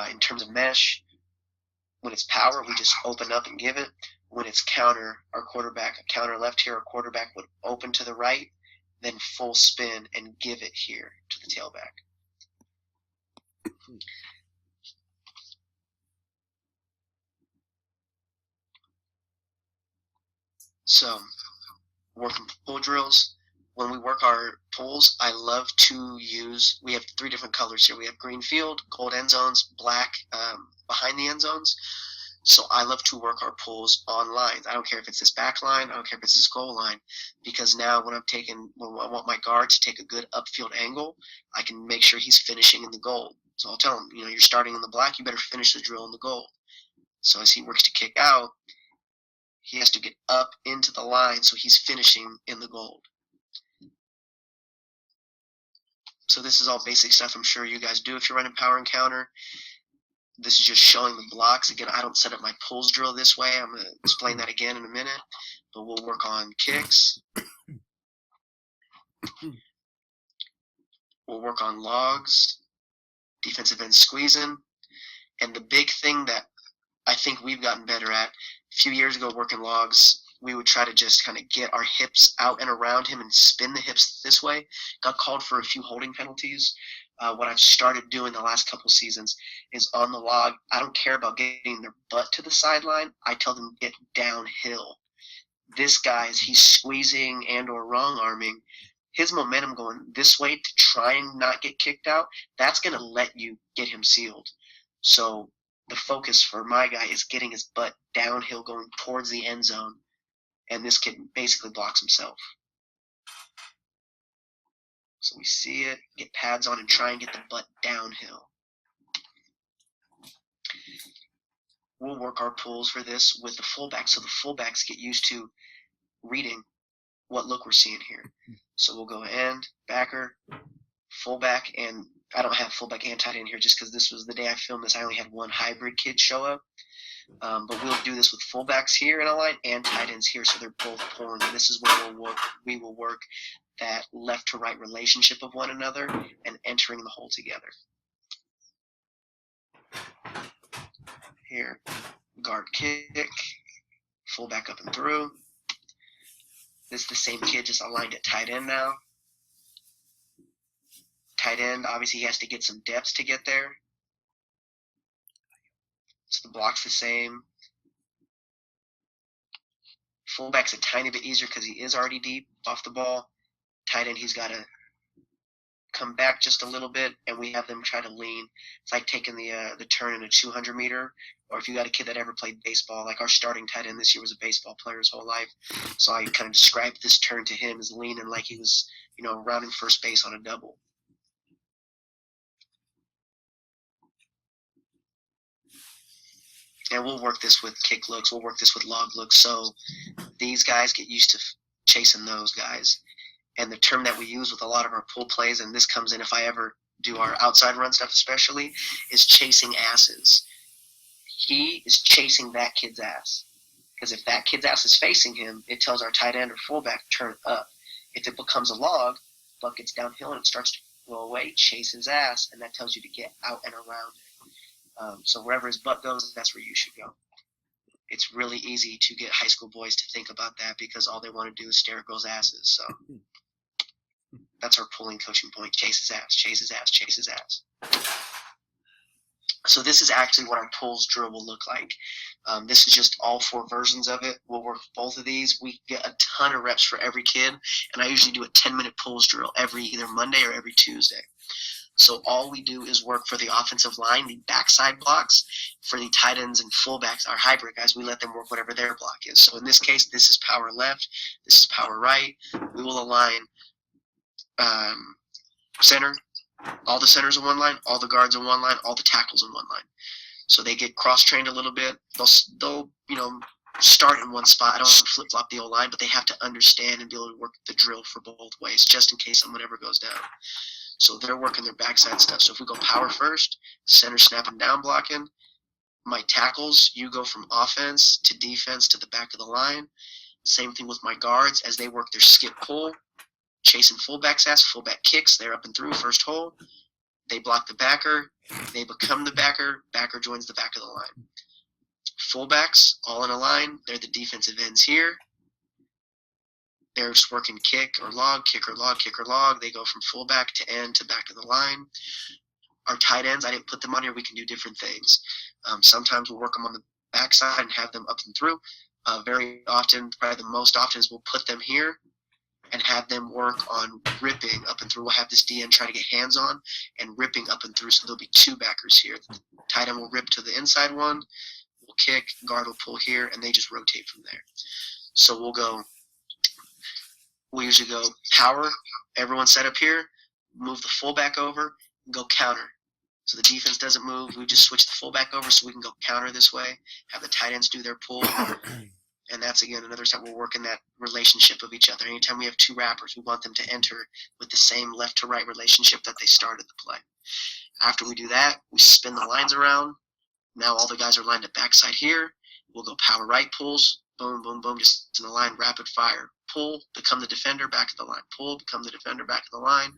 In terms of mesh, when it's power, we just open up and give it. When it's counter, our quarterback, counter left here, our quarterback would open to the right, then full spin and give it here to the tailback. So, working pull drills. When we work our pulls, I love to use, we have 3 different colors here. We have green field, gold end zones, black behind the end zones. So I love to work our pulls on lines. I don't care if it's this back line, I don't care if it's this goal line, because now when I want my guard to take a good upfield angle, I can make sure he's finishing in the goal. So I'll tell him, you're starting in the black, you better finish the drill in the goal. So as he works to kick out, he has to get up into the line so he's finishing in the gold. So this is all basic stuff I'm sure you guys do if you're running power and counter. This is just showing the blocks. Again, I don't set up my pulls drill this way. I'm going to explain that again in a minute. But we'll work on kicks. We'll work on logs, defensive end squeezing. And the big thing that I think we've gotten better at, a few years ago working logs, we would try to just kind of get our hips out and around him and spin the hips this way. Got called for a few holding penalties. What I've started doing the last couple seasons is on the log, I don't care about getting their butt to the sideline. I tell them get downhill. This guy, as he's squeezing and or wrong arming, his momentum going this way to try and not get kicked out, that's going to let you get him sealed. So the focus for my guy is getting his butt downhill going towards the end zone, and this kid basically blocks himself. So we see it, get pads on, and try and get the butt downhill. We'll work our pulls for this with the fullback, so the fullbacks get used to reading what look we're seeing here. So we'll go end, backer, fullback, and I don't have fullback and tight end here just because this was the day I filmed this. I only had one hybrid kid show up. But we'll do this with fullbacks here in a line and tight ends here, so they're both pulling. And this is where we will work that left to right relationship of one another and entering the hole together. Here, guard kick, fullback up and through. This is the same kid, just aligned at tight end now. Tight end, obviously he has to get some depth to get there. So the block's the same. Fullback's a tiny bit easier because he is already deep off the ball. Tight end, he's got to come back just a little bit, and we have them try to lean. It's like taking the turn in a 200-meter, or if you got a kid that ever played baseball, like our starting tight end this year was a baseball player his whole life. So I kind of described this turn to him as leaning like he was, rounding first base on a double. And we'll work this with kick looks. We'll work this with log looks. So these guys get used to chasing those guys. And the term that we use with a lot of our pull plays, and this comes in if I ever do our outside run stuff especially, is chasing asses. He is chasing that kid's ass. Because if that kid's ass is facing him, it tells our tight end or fullback to turn up. If it becomes a log, buck gets downhill and it starts to go away, chase his ass, and that tells you to get out and around it. So wherever his butt goes, that's where you should go. It's really easy to get high school boys to think about that because all they want to do is stare at girls' asses. So that's our pulling coaching point. Chase his ass, chase his ass, chase his ass. So this is actually what our pulls drill will look like. This is just all 4 versions of it. We'll work both of these. We get a ton of reps for every kid, and I usually do a 10-minute pulls drill every either Monday or every Tuesday. So all we do is work for the offensive line, the backside blocks. For the tight ends and fullbacks, our hybrid guys, we let them work whatever their block is. So in this case, this is power left, this is power right. We will align center, all the centers in one line, all the guards in one line, all the tackles in one line. So they get cross-trained a little bit. They'll start in one spot. I don't flip flop the O-line, but they have to understand and be able to work the drill for both ways, just in case someone ever goes down. So they're working their backside stuff. So if we go power first, center snap and down blocking, my tackles, you go from offense to defense to the back of the line. Same thing with my guards as they work their skip pull, chasing fullback's ass, fullback kicks, they're up and through, first hole. They block the backer, they become the backer joins the back of the line. Fullbacks, all in a line, they're the defensive ends here. They're just working kick or log, kick or log, kick or log. They go from fullback to end to back of the line. Our tight ends, I didn't put them on here. We can do different things. Sometimes we'll work them on the backside and have them up and through. Very often, probably the most often, is we'll put them here and have them work on ripping up and through. We'll have this DN try to get hands on and ripping up and through. So there'll be two backers here. The tight end will rip to the inside one. We'll kick, guard will pull here, and they just rotate from there. So we usually go power, everyone set up here, move the fullback over, and go counter. So the defense doesn't move. We just switch the fullback over so we can go counter this way, have the tight ends do their pull. And that's, again, another time we're working that relationship of each other. Anytime we have two wrappers, we want them to enter with the same left to right relationship that they started the play. After we do that, we spin the lines around. Now all the guys are lined up backside here. We'll go power right pulls. Boom, boom, boom, just in the line, rapid fire. Pull, become the defender, back of the line. Pull, become the defender, back of the line.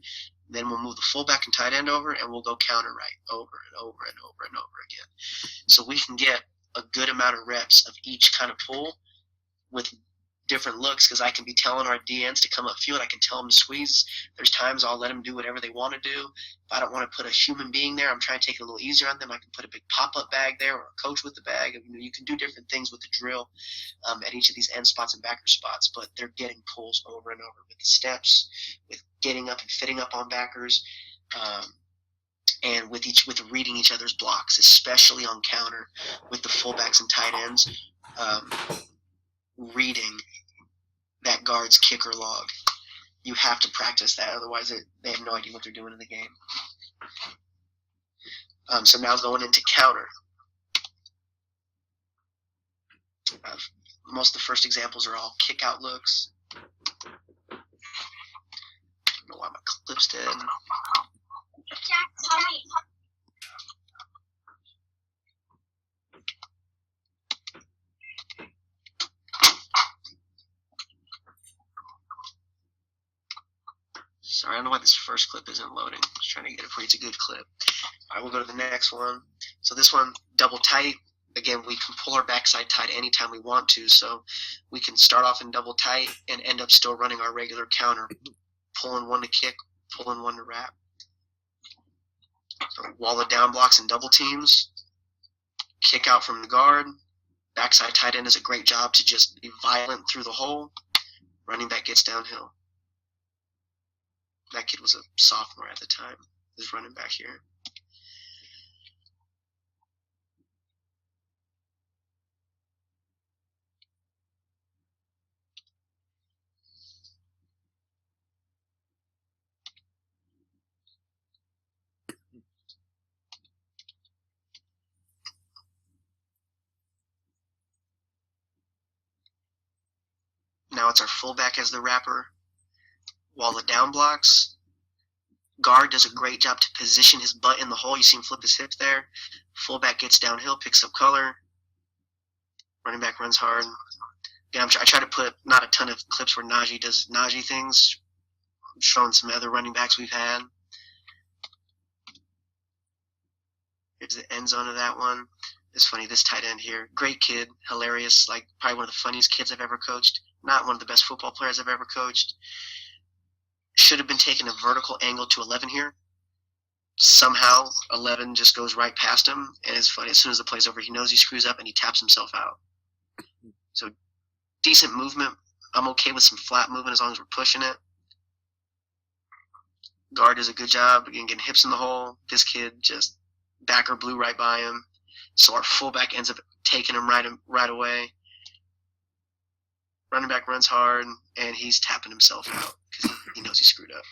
Then we'll move the fullback and tight end over, and we'll go counter right over and over and over and over again. So we can get a good amount of reps of each kind of pull with different looks, because I can be telling our DNs to come upfield. I can tell them to squeeze. There's times I'll let them do whatever they want to do. If I don't want to put a human being there, I'm trying to take it a little easier on them. I can put a big pop-up bag there or a coach with the bag. You can do different things with the drill at each of these end spots and backer spots, but they're getting pulls over and over with the steps, with getting up and fitting up on backers, and with reading each other's blocks, especially on counter with the fullbacks and tight ends. Reading that guard's kick or log. You have to practice that, otherwise they have no idea what they're doing in the game. So now going into counter. Most of the first examples are all kick out looks. I don't know why my clip's dead. Jack, tell me. Sorry, I don't know why this first clip isn't loading. I was trying to get it for you. It's a good clip. All right, we'll go to the next one. So this one, double tight. Again, we can pull our backside tight anytime we want to. So we can start off in double tight and end up still running our regular counter. Pulling one to kick, pulling one to wrap. So wall of down blocks and double teams. Kick out from the guard. Backside tight end does a great job to just be violent through the hole. Running back gets downhill. That kid was a sophomore at the time. He was running back here. Now it's our fullback as the wrapper. Wall the down blocks. Guard does a great job to position his butt in the hole. You see him flip his hips there. Fullback gets downhill, picks up color. Running back runs hard. Again, I try to put not a ton of clips where Najee does Najee things. I'm showing some other running backs we've had. Here's the end zone of that one. It's funny, this tight end here. Great kid, hilarious, like probably one of the funniest kids I've ever coached. Not one of the best football players I've ever coached. Should have been taking a vertical angle to 11 here. Somehow 11 just goes right past him, and it's funny, as soon as the play's over, he knows he screws up and he taps himself out. So decent movement. I'm okay with some flat movement as long as we're pushing it. Guard does a good job, again, getting hips in the hole. This kid just backer blew right by him. So our fullback ends up taking him right away. Running back runs hard, and he's tapping himself out because he knows he screwed up.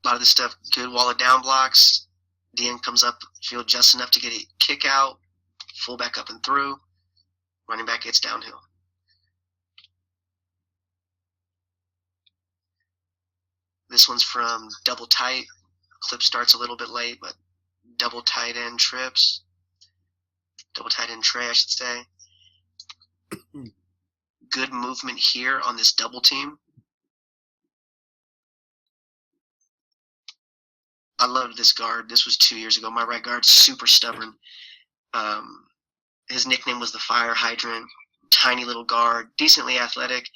lot of this stuff, good wall of down blocks. DN comes up field just enough to get a kick out, fullback up and through, running back gets downhill. This one's from double tight. Clip starts a little bit late, but double tight end trips. Double tight end tray, I should say. Good movement here on this double team. I loved this guard. This was 2 years ago. My right guard, super stubborn. His nickname was the Fire Hydrant. Tiny little guard, decently athletic,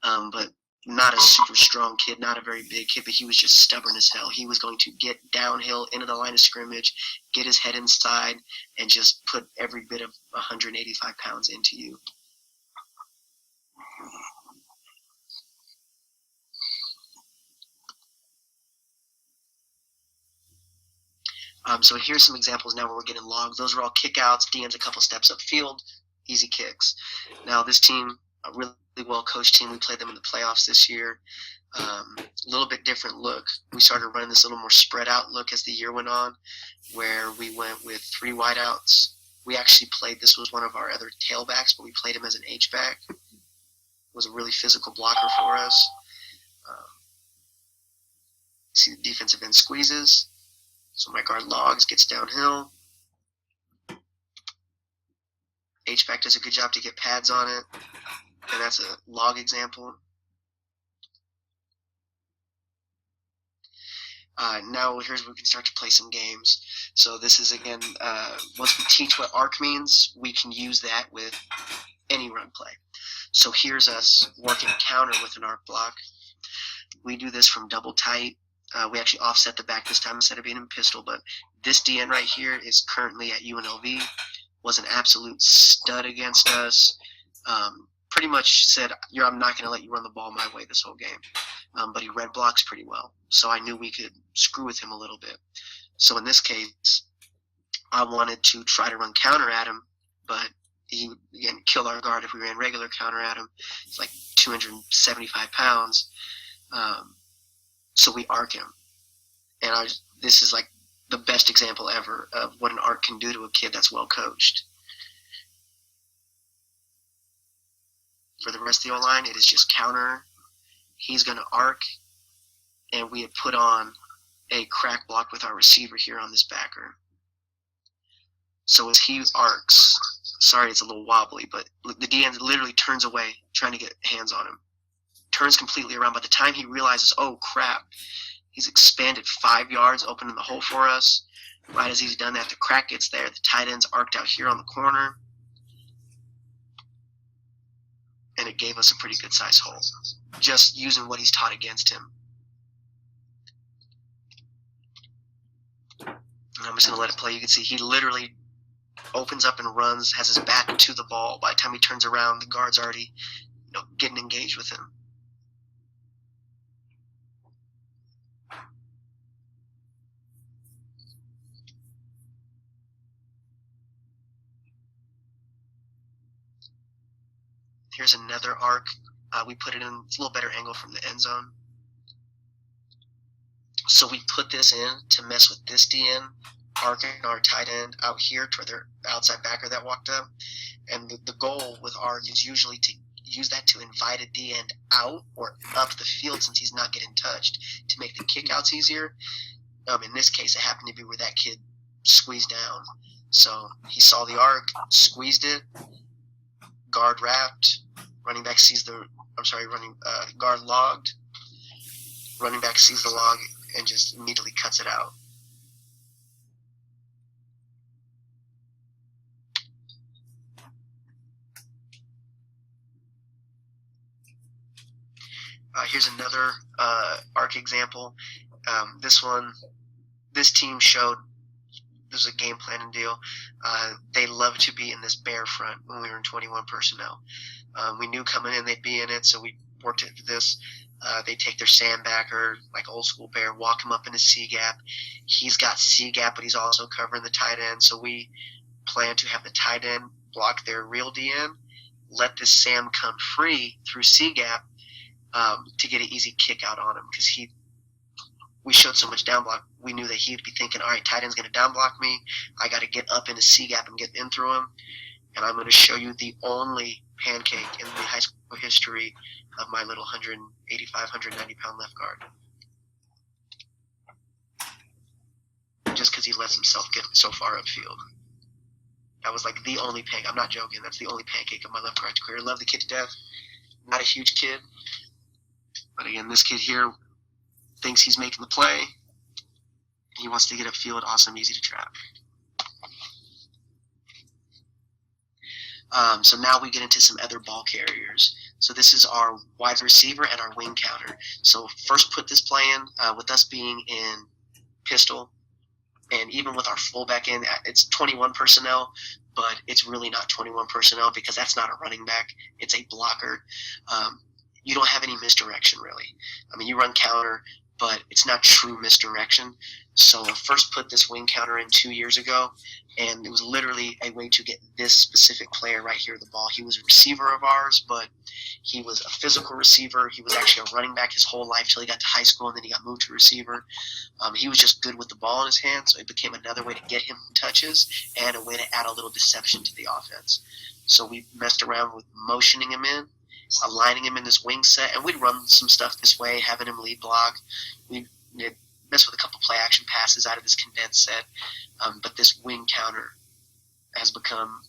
but not a super strong kid, not a very big kid, but he was just stubborn as hell. He was going to get downhill into the line of scrimmage, get his head inside, and just put every bit of 185 pounds into you. So here's some examples now where we're getting logs. Those are all kickouts, DN's a couple steps upfield, easy kicks. Now this team, a really well-coached team, we played them in the playoffs this year. A little bit different look. We started running this little more spread out look as the year went on, where we went with 3 wideouts. We actually played, this was one of our other tailbacks, but we played him as an H-back. Was a really physical blocker for us. See the defensive end squeezes. So my guard logs, gets downhill. H-back does a good job to get pads on it. And that's a log example. Now here's where we can start to play some games. So this is, again, once we teach what arc means, we can use that with any run play. So here's us working counter with an arc block. We do this from double tight. We actually offset the back this time instead of being in pistol, but this DN right here is currently at UNLV. Was an absolute stud against us. Pretty much said, I'm not going to let you run the ball my way this whole game. But he red blocks pretty well, so I knew we could screw with him a little bit. So in this case, I wanted to try to run counter at him, but he would, again, kill our guard if we ran regular counter at him. It's like 275 pounds. So we arc him. And this is like the best example ever of what an arc can do to a kid that's well coached. For the rest of the O-line, it is just counter. He's going to arc, and we had put on a crack block with our receiver here on this backer. So as he arcs, sorry it's a little wobbly, but the DN literally turns away trying to get hands on him. Turns completely around. By the time he realizes, oh crap, he's expanded 5 yards, opening the hole for us. Right as he's done that, the crack gets there. The tight end's arced out here on the corner. And it gave us a pretty good size hole, just using what he's taught against him. And I'm just going to let it play. You can see he literally opens up and runs, has his back to the ball. By the time he turns around, the guard's already getting engaged with him. Here's another arc. We put it in a little better angle from the end zone. So we put this in to mess with this DN, arcing our tight end out here toward their outside backer that walked up. And the goal with arc is usually to use that to invite a DN out or up the field since he's not getting touched to make the kickouts easier. In this case, it happened to be where that kid squeezed down. So he saw the arc, squeezed it, guard wrapped, running back sees guard logged, running back sees the log and just immediately cuts it out. Here's another arc example. This team showed, this was a game planning deal. They love to be in this bear front when we were in 21 personnel. We knew coming in they'd be in it, so we worked it for this. They take their sandbacker, like old school bear, walk him up into C gap. He's got C gap, but he's also covering the tight end. So we plan to have the tight end block their real DN, let this Sam come free through C gap to get an easy kick out on him because we showed so much down block, we knew that he'd be thinking, all right, tight end's going to down block me. I got to get up in a C gap and get in through him. And I'm going to show you the only pancake in the high school history of my little 185, 190-pound left guard. Just because he lets himself get so far upfield. That was like the only pancake. I'm not joking. That's the only pancake of my left guard's career. Love the kid to death. Not a huge kid. But again, this kid here thinks he's making the play. He wants to get upfield. Awesome, easy to trap. So now we get into some other ball carriers. So this is our wide receiver and our wing counter. So first put this play in with us being in pistol. And even with our fullback in, it's 21 personnel, but it's really not 21 personnel because that's not a running back. It's a blocker. You don't have any misdirection, really. I mean, you run counter, but it's not true misdirection. So I first put this wing counter in 2 years ago, and it was literally a way to get this specific player right here the ball. He was a receiver of ours, but he was a physical receiver. He was actually a running back his whole life till he got to high school, and then he got moved to receiver. He was just good with the ball in his hand, so it became another way to get him touches and a way to add a little deception to the offense. So we messed around with motioning him in, aligning him in this wing set, and we'd run some stuff this way, having him lead block. We'd mess with a couple play action passes out of this condensed set. But this wing counter has become,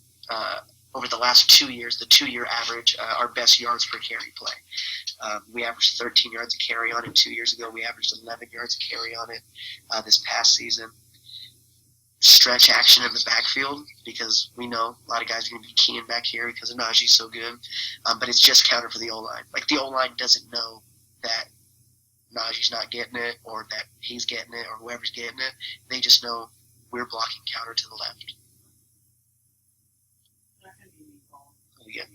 over the last 2 years, the 2-year average, our best yards per carry play. We averaged 13 yards a carry on it 2 years ago. We averaged 11 yards a carry on it this past season. Stretch action in the backfield because we know a lot of guys are going to be keying back here because Najee's so good. But it's just counter for the O-line. Like the O-line doesn't know that Najee's not getting it or that he's getting it or whoever's getting it. They just know we're blocking counter to the left. We get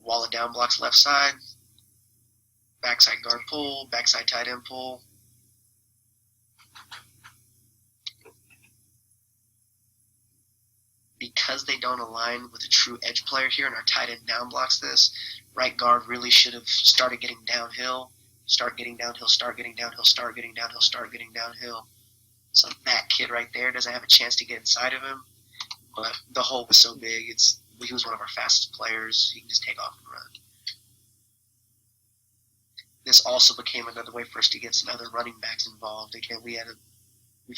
wall it down blocks left side, backside guard pull, backside tight end pull. Because they don't align with a true edge player here and our tight end down blocks this, right guard really should have started getting downhill, start getting downhill, start getting downhill, start getting downhill, start getting downhill. So that kid right there doesn't have a chance to get inside of him, but the hole was so big. He was one of our fastest players. He can just take off and run. This also became another way for us to get some other running backs involved. Again, we've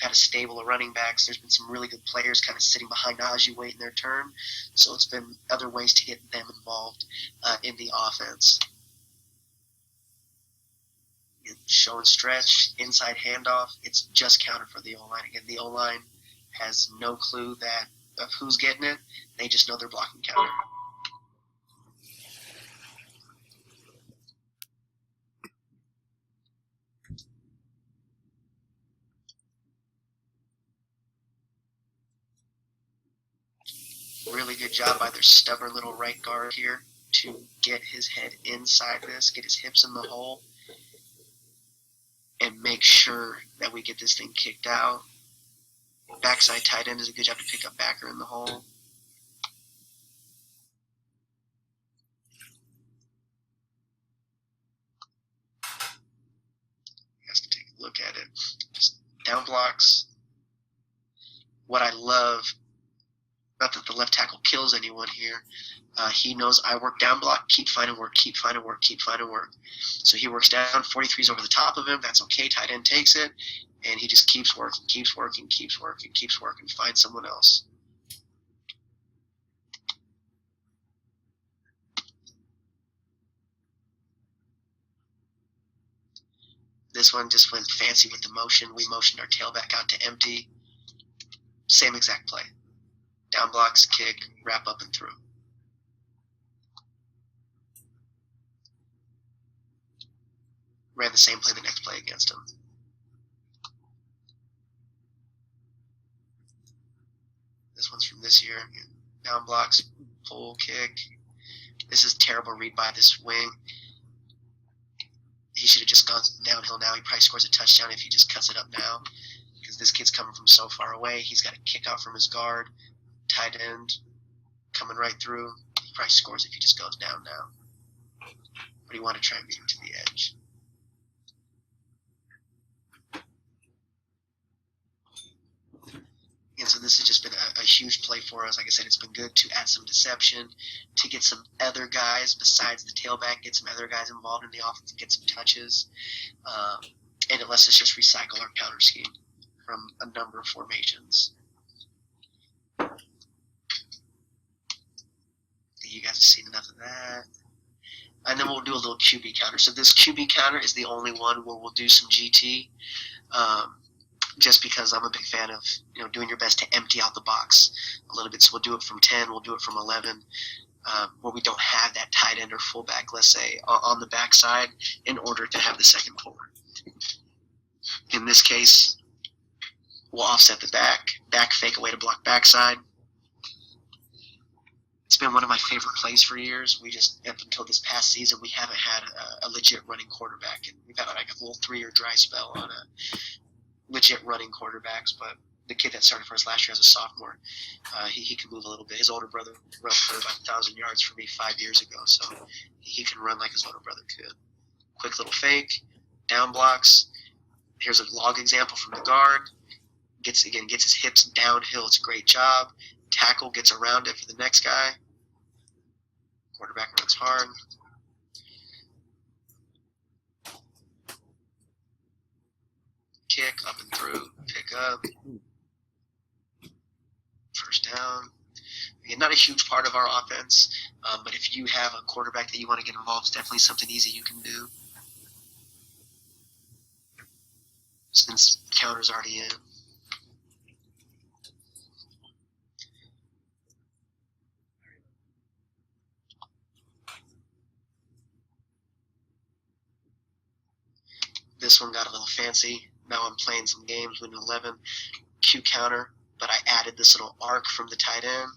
had a stable of running backs. There's been some really good players kind of sitting behind Najee waiting their turn. So it's been other ways to get them involved in the offense. Show and stretch, inside handoff, it's just counter for the O-line. Again, the O-line has no clue of who's getting it. They just know they're blocking counter. Really good job by their stubborn little right guard here to get his head inside this, get his hips in the hole, and make sure that we get this thing kicked out. Backside tight end does a good job to pick up backer in the hole. You guys can take a look at it. Just down blocks. What I love, not that the left tackle kills anyone here, he knows I work down block, keep finding work, keep finding work, keep finding work. So he works down, 43's over the top of him, that's okay, tight end takes it, and he just keeps working, keeps working, keeps working, keeps working, find someone else. This one just went fancy with the motion. We motioned our tailback out to empty. Same exact play. Down blocks, kick, wrap up and through. Ran the same play the next play against him. This one's from this year. Down blocks, pull, kick. This is terrible read by this wing. He should have just gone downhill now. He probably scores a touchdown if he just cuts it up now. Because this kid's coming from so far away. He's got a kick out from his guard. Tight end coming right through. He probably scores if he just goes down now. But he wanted to try and beat him to the edge. And so this has just been a huge play for us. Like I said, it's been good to add some deception, to get some other guys besides the tailback, get some other guys involved in the offense, get some touches. And it lets us just recycle our counter scheme from a number of formations. You guys have seen enough of that. And then we'll do a little QB counter. So this QB counter is the only one where we'll do some GT. Just because I'm a big fan of doing your best to empty out the box a little bit. So we'll do it from 10, we'll do it from 11, where we don't have that tight end or fullback, let's say, on the backside in order to have the second puller. In this case, we'll offset the back fake away to block backside. It's been one of my favorite plays for years. We just, up until this past season, we haven't had a legit running quarterback. And we've had like a little 3-year dry spell on a legit running quarterbacks, but the kid that started for us last year as a sophomore, he can move a little bit. His older brother ran for about 1,000 yards for me 5 years ago, so he can run like his older brother could. Quick little fake, down blocks. Here's a log example from the guard. Gets his hips downhill. It's a great job. Tackle gets around it for the next guy. Quarterback runs hard. Kick, up and through, pick up. First down. Again, not a huge part of our offense, but if you have a quarterback that you want to get involved, it's definitely something easy you can do. Since counter's already in. This one got a little fancy. Now I'm playing some games with an 11 Q counter, but I added this little arc from the tight end.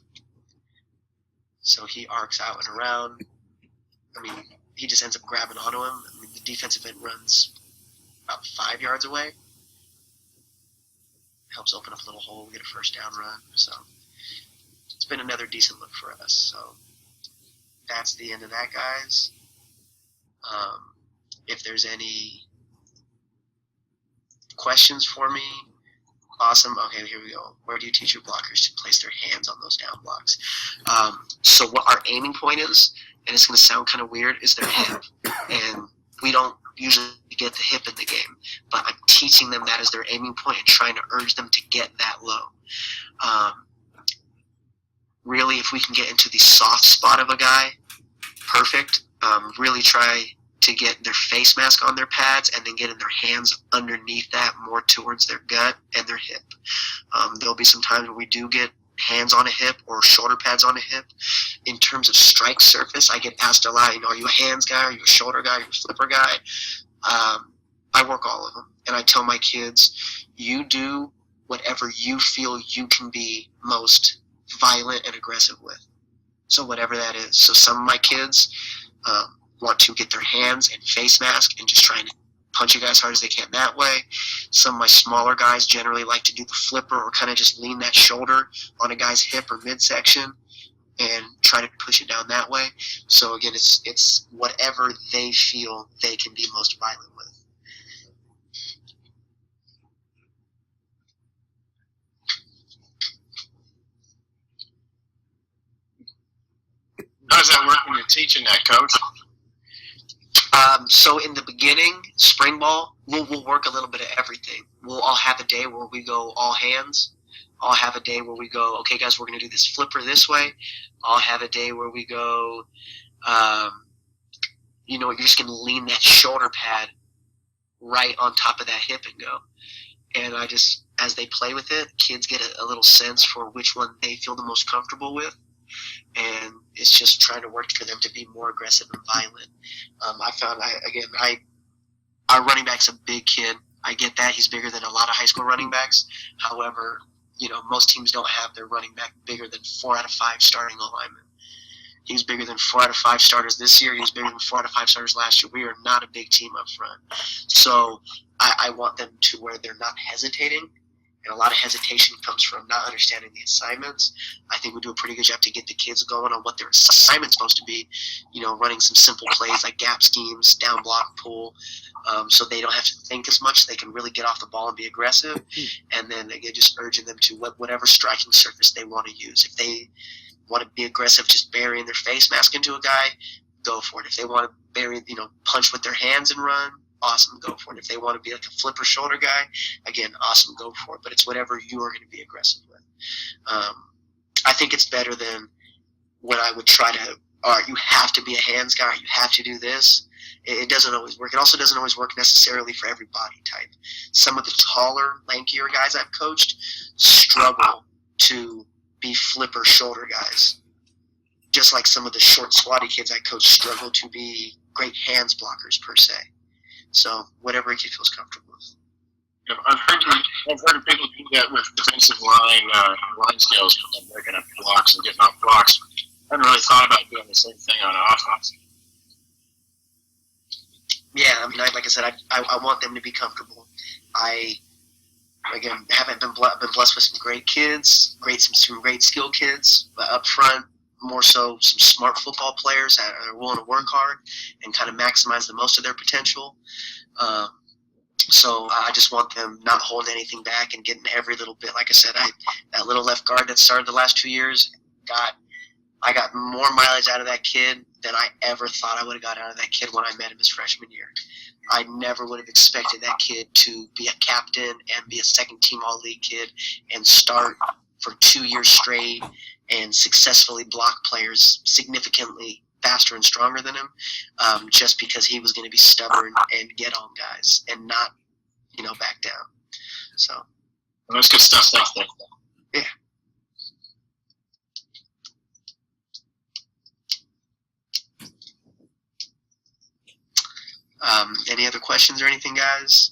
So he arcs out and around. I mean, he just ends up grabbing onto him. I mean, the defensive end runs about 5 yards away. Helps open up a little hole, get a first down run. So it's been another decent look for us. So that's the end of that, guys. If there's any questions for me, awesome. Okay, here we go. Where do you teach your blockers to place their hands on those down blocks? So what our aiming point is, and it's going to sound kind of weird, is their hip. And we don't usually get the hip in the game, but I'm teaching them that as their aiming point and trying to urge them to get that low. Really, if we can get into the soft spot of a guy, perfect. Really try to get their face mask on their pads and then getting their hands underneath that more towards their gut and their hip. There'll be some times where we do get hands on a hip or shoulder pads on a hip. In terms of strike surface, I get asked a lot, are you a hands guy? Are you a shoulder guy? Are you a flipper guy? I work all of them. And I tell my kids, you do whatever you feel you can be most violent and aggressive with. So whatever that is. So some of my kids want to get their hands and face mask and just try and punch you guys as hard as they can that way. Some of my smaller guys generally like to do the flipper or kind of just lean that shoulder on a guy's hip or midsection and try to push it down that way. So again, it's whatever they feel they can be most violent with. How does that work when you're teaching that, Coach? So in the beginning, spring ball, we'll work a little bit of everything. We'll all have a day where we go all hands. I'll have a day where we go, okay, guys, we're going to do this flipper this way. I'll have a day where we go, you're just going to lean that shoulder pad right on top of that hip and go. And I just, as they play with it, kids get a little sense for which one they feel the most comfortable with. And it's just trying to work for them to be more aggressive and violent. I found, our running back's a big kid. I get that. He's bigger than a lot of high school running backs. However, most teams don't have their running back bigger than 4 out of 5 starting alignment. He was bigger than 4 out of 5 starters this year. He was bigger than 4 out of 5 starters last year. We are not a big team up front. So I want them to where they're not hesitating and a lot of hesitation comes from not understanding the assignments. I think we do a pretty good job to get the kids going on what their assignment's supposed to be, running some simple plays like gap schemes, down block, pull, so they don't have to think as much. They can really get off the ball and be aggressive, and then again, just urging them to whatever striking surface they want to use. If they want to be aggressive, just burying their face mask into a guy, go for it. If they want to bury, punch with their hands and run, awesome, go for it. If they want to be like a flipper shoulder guy, again, awesome, go for it. But it's whatever you are going to be aggressive with. I think it's better than when I would try to, all right, you have to be a hands guy, you have to do this. It doesn't always work. It also doesn't always work necessarily for every body type. Some of the taller, lankier guys I've coached struggle to be flipper shoulder guys. Just like some of the short, squatty kids I coach struggle to be great hands blockers per se. So whatever a kid feels comfortable with. Yeah, I've heard of people do that with defensive line skills, breaking up blocks and getting off blocks. I haven't really thought about doing the same thing on offense. Yeah, I mean, like I said, I want them to be comfortable. I, again, haven't been blessed with some great kids, some great skill kids, but up front, more so some smart football players that are willing to work hard and kind of maximize the most of their potential. So I just want them not holding anything back and getting every little bit. Like I said, that little left guard that started the last 2 years, I got more mileage out of that kid than I ever thought I would have got out of that kid when I met him his freshman year. I never would have expected that kid to be a captain and be a second-team All-League kid and start for 2 years straight and successfully block players significantly faster and stronger than him, just because he was going to be stubborn and get on guys and not, back down. So Well, that's good stuff. yeah. Any other questions or anything, guys?